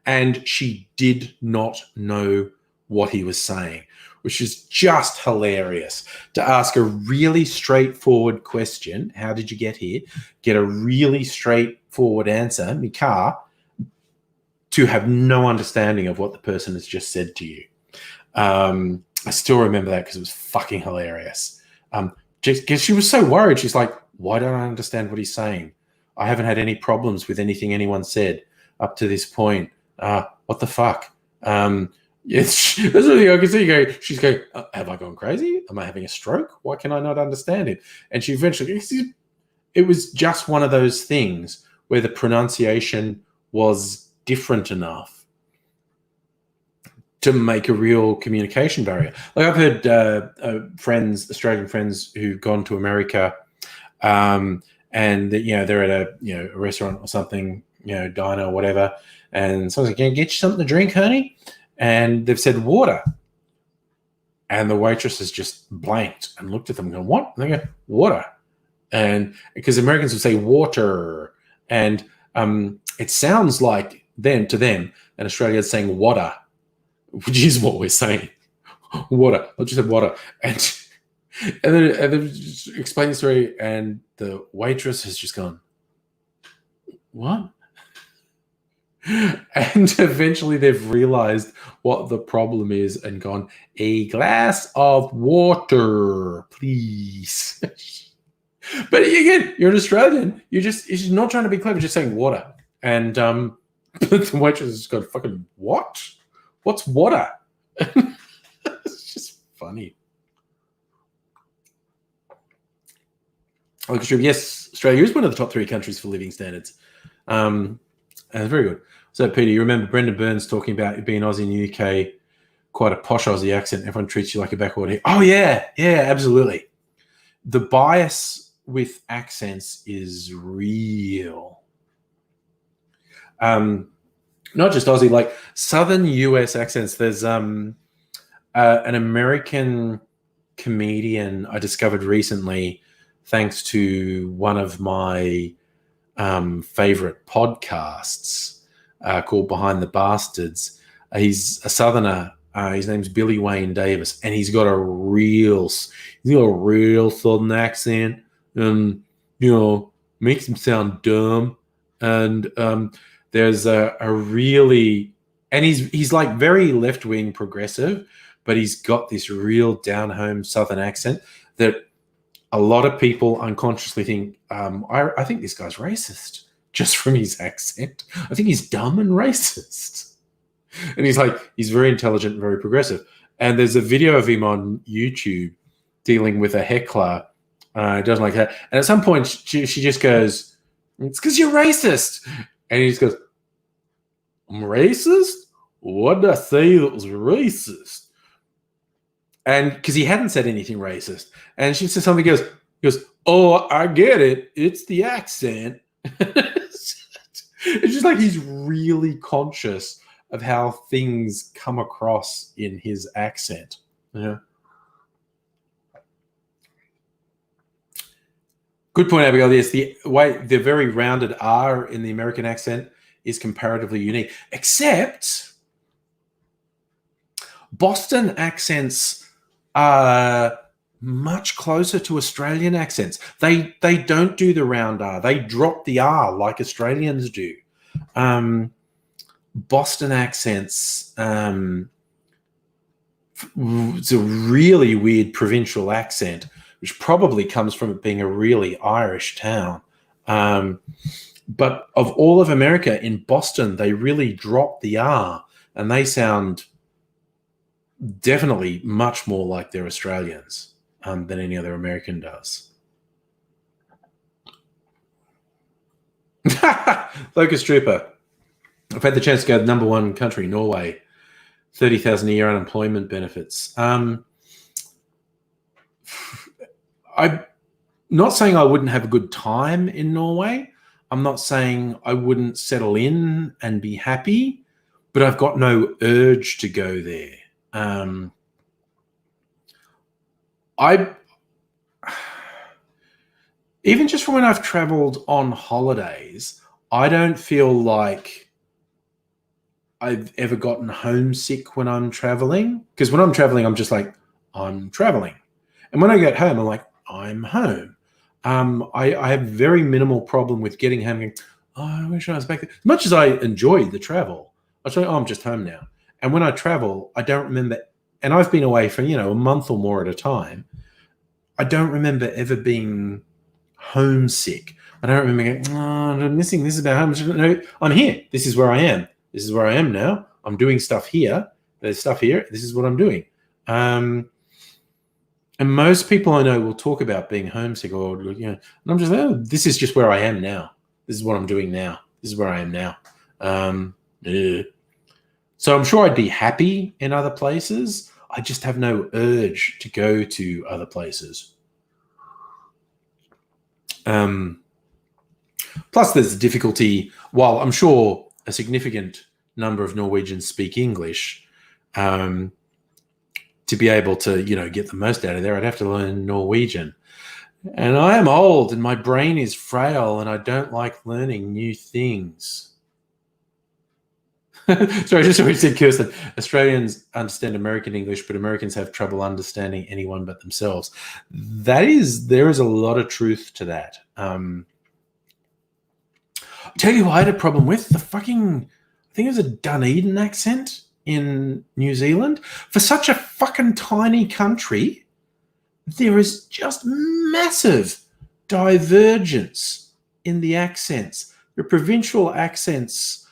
And she did not know what he was saying, which is just hilarious. To ask a really straightforward question, how did you get here? Get a really straightforward answer, "me car," to have no understanding of what the person has just said to you. I still remember that because it was fucking hilarious. Just because she was so worried. She's like, "Why don't I understand what he's saying? I haven't had any problems with anything anyone said up to this point. What the fuck?" Yes, that's what I can see. She's going, "Have I gone crazy? Am I having a stroke? Why can I not understand it?" And she eventually, it was just one of those things where the pronunciation was different enough to make a real communication barrier. Like I've heard Australian friends who've gone to America, and they're at a restaurant or something, diner or whatever, and someone's like, "Can I get you something to drink, honey?" And they've said water, and the waitress has just blanked and looked at them and gone, "What?" And they go, "Water," and because Americans would say water, and it sounds like to them, and Australia is saying water, which is what we're saying. Water. I just said water. And then just explain the story, and the waitress has just gone, "What?" And eventually they've realized what the problem is and gone, "A glass of water, please." But again, you're an Australian. You're not trying to be clever, just saying water. And the waitress has gone, "Fucking what? What's water?" It's just funny. Yes, Australia is one of the top 3 countries for living standards. Very good. So, Peter, you remember Brendan Burns talking about being Aussie in the UK, quite a posh Aussie accent. Everyone treats you like a backwater. Oh, yeah, absolutely. The bias with accents is real. Not just Aussie, like Southern US accents. There's an American comedian I discovered recently, thanks to one of my favorite podcasts called Behind the Bastards. He's a Southerner. His name's Billy Wayne Davis, and he's got a real Southern accent, and makes him sound dumb. And there's a really, and he's like very left-wing progressive, but he's got this real down-home Southern accent that a lot of people unconsciously think, I think this guy's racist just from his accent. I think he's dumb and racist. And he's very intelligent and very progressive. And there's a video of him on YouTube dealing with a heckler. Doesn't like that. And at some point, she just goes, "It's because you're racist." And he just goes, "I'm racist? What did I say that was racist?" And because he hadn't said anything racist. And she says something, goes, "Oh, I get it. It's the accent." It's just like he's really conscious of how things come across in his accent. Yeah. Good point, Abigail. Yes, the very rounded R in the American accent is comparatively unique, except Boston accents are much closer to Australian accents. They don't do the round R. They drop the R like Australians do. Boston accents, it's a really weird provincial accent, which probably comes from it being a really Irish town. But of all of America, in Boston, they really drop the R, and they sound definitely much more like they're Australians than any other American does. Locust Trooper. I've had the chance to go to the number one country, Norway. 30,000 a year unemployment benefits. I'm not saying I wouldn't have a good time in Norway. I'm not saying I wouldn't settle in and be happy, but I've got no urge to go there. Even just from when I've traveled on holidays, I don't feel like I've ever gotten homesick when I'm traveling. Because when I'm traveling, I'm just like, I'm traveling. And when I get home, I'm like, I'm home. I have very minimal problem with getting home and going, oh, I wish I was back there. As much as I enjoy the travel, I say, oh, I'm just home now. And when I travel, I don't remember, and I've been away for, a month or more at a time. I don't remember ever being homesick. I don't remember going, oh, I'm missing this about home. No, I'm here. This is where I am. This is where I am now. I'm doing stuff here. There's stuff here. This is what I'm doing. And most people I know will talk about being homesick or, and I'm just like, oh, this is just where I am now. This is what I'm doing now. This is where I am now. So I'm sure I'd be happy in other places. I just have no urge to go to other places. Plus, there's difficulty. While I'm sure a significant number of Norwegians speak English, to be able to, get the most out of there, I'd have to learn Norwegian. And I am old and my brain is frail and I don't like learning new things. Sorry, just what said, Kirsten. Australians understand American English, but Americans have trouble understanding anyone but themselves. There is a lot of truth to that. I'll tell you what I had a problem with I think it was a Dunedin accent in New Zealand. For such a fucking tiny country, there is just massive divergence in the accents. The provincial accents,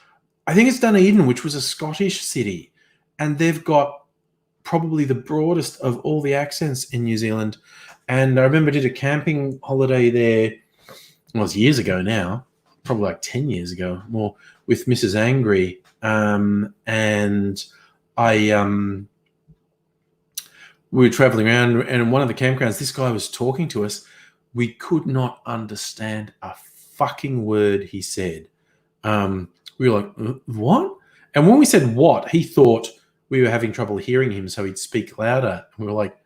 I think it's Dunedin, which was a Scottish city, and they've got probably the broadest of all the accents in New Zealand. And I remember I did a camping holiday there, well, it was years ago now, probably like 10 years ago, more, with Mrs. Angry. And we were traveling around, and in one of the campgrounds, this guy was talking to us. We could not understand a fucking word he said. We were like, what? And when we said what, he thought we were having trouble hearing him, so he'd speak louder. And we were like,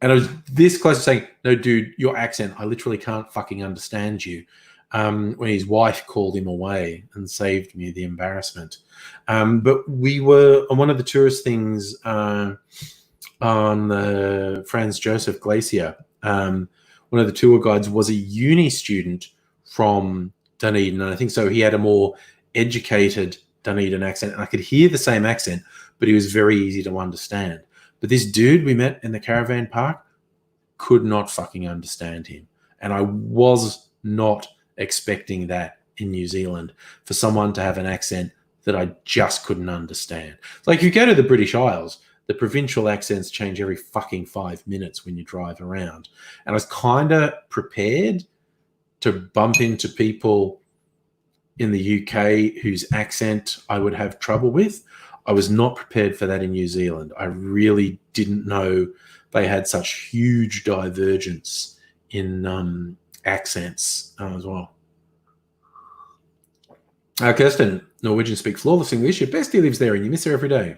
and I was this close to saying, no, dude, your accent, I literally can't fucking understand you. When his wife called him away and saved me the embarrassment. But we were on one of the tourist things on the Franz Josef Glacier. One of the tour guides was a uni student from Dunedin, and I think so he had a more educated Dunedin accent, and I could hear the same accent, but he was very easy to understand. But this dude we met in the caravan park could not fucking understand him, and I was not expecting that in New Zealand, for someone to have an accent that I just couldn't understand. Like, if you go to the British Isles, the provincial accents change every fucking 5 minutes when you drive around. And I was kind of prepared to bump into people in the UK whose accent I would have trouble with. I was not prepared for that in New Zealand. I really didn't know they had such huge divergence in accents as well. Kirsten, Norwegian speak flawless English. Your bestie lives there and you miss her every day.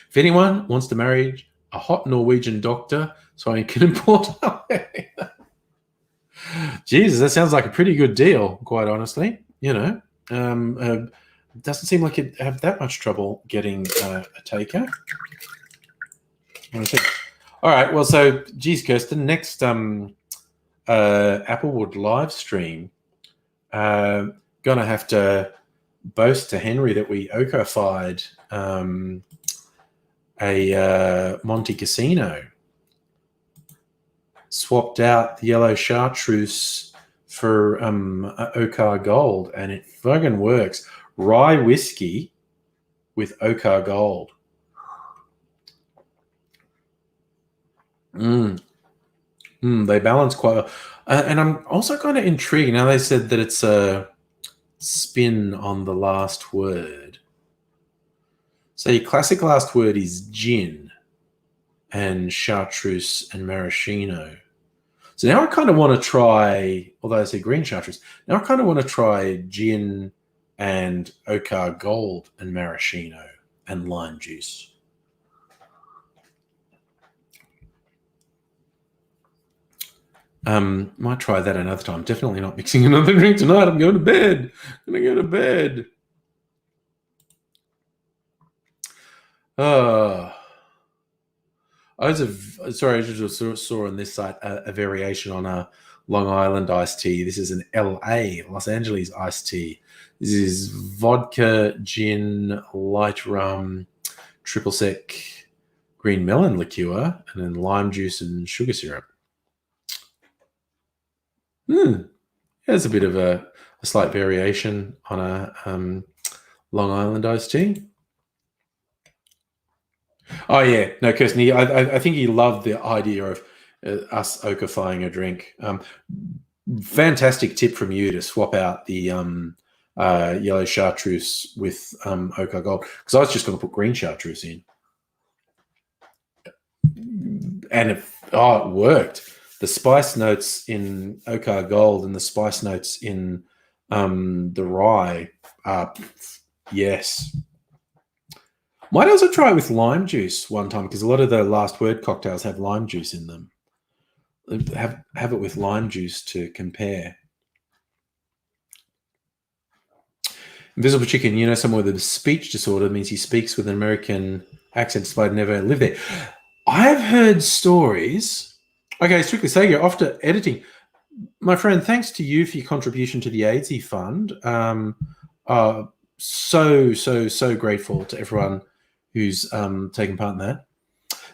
If anyone wants to marry a hot Norwegian doctor, so I can import her. Jesus, that sounds like a pretty good deal, quite honestly. Doesn't seem like you'd have that much trouble getting a taker. All right, well, so, geez, Kirsten, next Applewood live stream, gonna have to boast to Henry that we Oka-fied a Monte Casino. Swapped out the yellow chartreuse for Oka Gold, and it fucking works. Rye whiskey with Oka Gold. They balance quite well. And I'm also kind of intrigued. Now they said that it's a spin on the last word. So your classic last word is gin and chartreuse and maraschino. So now I kind of want to try, although I say green chartreuse, now I kind of want to try gin and Oka Gold and maraschino and lime juice. Might try that another time. Definitely not mixing another drink tonight. I'm going to bed. I'm going to go to bed. I just saw on this site a variation on a Long Island iced tea. This is an LA, Los Angeles iced tea. This is vodka, gin, light rum, triple sec, green melon liqueur, and then lime juice and sugar syrup. There's a bit of a slight variation on a Long Island iced tea. Oh yeah, no, Kirsten. I think he loved the idea of us Oka-fying a drink. Fantastic tip from you to swap out the yellow chartreuse with Oka Gold, because I was just going to put green chartreuse in, and it worked. The spice notes in Oka Gold and the spice notes in the rye, yes. Might also try it with lime juice one time, because a lot of the last word cocktails have lime juice in them. Have it with lime juice to compare. Invisible Chicken, someone with a speech disorder means he speaks with an American accent despite never lived there. I've heard stories. Okay, Strictly Sega, after editing. My friend, thanks to you for your contribution to the AIDSy Fund. So grateful to everyone who's taken part in that.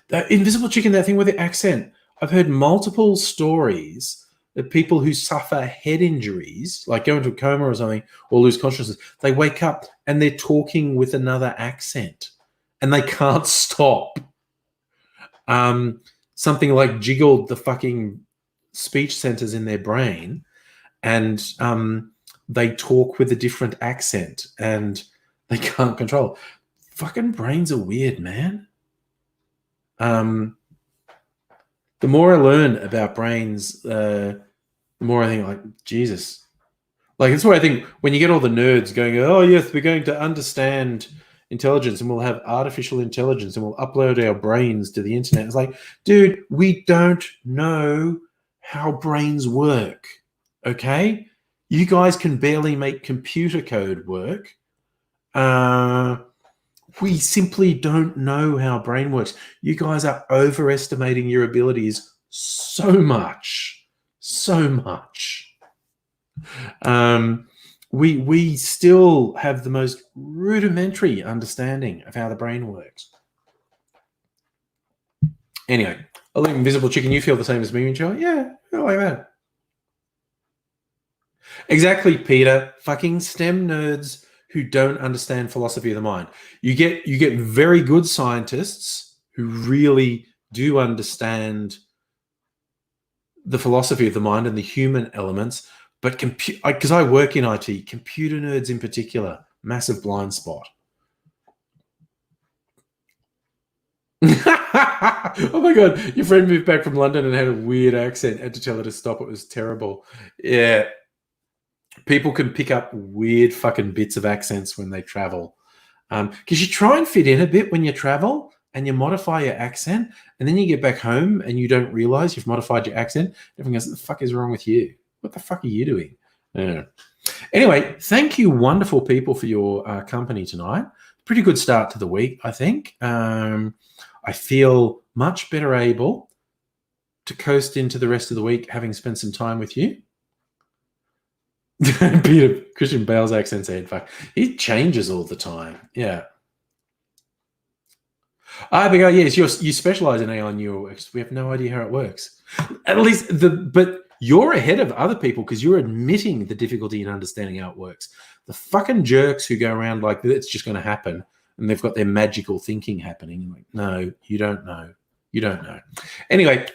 That Invisible Chicken, that thing with the accent. I've heard multiple stories of people who suffer head injuries, like go into a coma or something, or lose consciousness. They wake up and they're talking with another accent, and they can't stop. Something like jiggled the fucking speech centers in their brain, and they talk with a different accent, and they can't control. Fucking brains are weird, man. The more I learn about brains, the more I think, like, Jesus. Like, that's why I think when you get all the nerds going, oh, yes, we're going to understand intelligence and we'll have artificial intelligence and we'll upload our brains to the internet. It's like, dude, we don't know how brains work, okay? You guys can barely make computer code work. We simply don't know how brain works. You guys are overestimating your abilities so much. We still have the most rudimentary understanding of how the brain works. Anyway, I think Invisible Chicken, you feel the same as me, Michelle? Yeah, I like that. Exactly, Peter. Fucking STEM nerds who don't understand philosophy of the mind. You get very good scientists who really do understand the philosophy of the mind and the human elements, but because I work in IT, computer nerds in particular, massive blind spot. Oh my God, your friend moved back from London and had a weird accent. Had to tell her to stop. It was terrible. Yeah. People can pick up weird fucking bits of accents when they travel. Because you try and fit in a bit when you travel and you modify your accent, and then you get back home and you don't realize you've modified your accent. Everyone goes, what the fuck is wrong with you? What the fuck are you doing? Yeah. Anyway, thank you, wonderful people, for your company tonight. Pretty good start to the week, I think. I feel much better able to coast into the rest of the week having spent some time with you. Peter Christian Bale's accent's head fuck. He changes all the time. Yeah. Abigail, yes, you specialize in AI neural. We have no idea how it works. At least but you're ahead of other people because you're admitting the difficulty in understanding how it works. The fucking jerks who go around like it's just going to happen and they've got their magical thinking happening. Like, no, you don't know. You don't know. Anyway,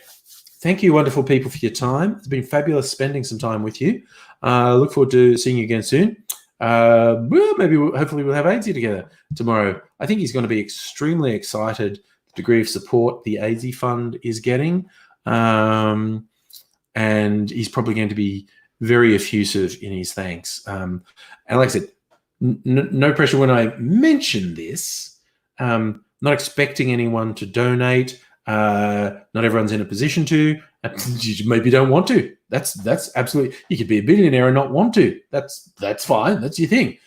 thank you, wonderful people, for your time. It's been fabulous spending some time with you. Look forward to seeing you again soon. Hopefully we'll have AIDSy together tomorrow. I think he's going to be extremely excited the degree of support the AIDSy Fund is getting. And he's probably going to be very effusive in his thanks. And like I said, no pressure when I mention this. Not expecting anyone to donate. Not everyone's in a position to. You maybe don't want to. That's absolutely. You could be a billionaire and not want to. That's fine. That's your thing.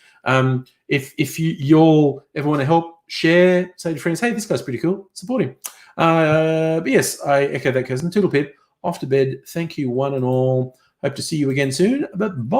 If you ever want to help, share, say to friends, hey, this guy's pretty cool. Support him. But yes, I echo that cousin. Toodle pip. Off to bed. Thank you, one and all. Hope to see you again soon. But bye.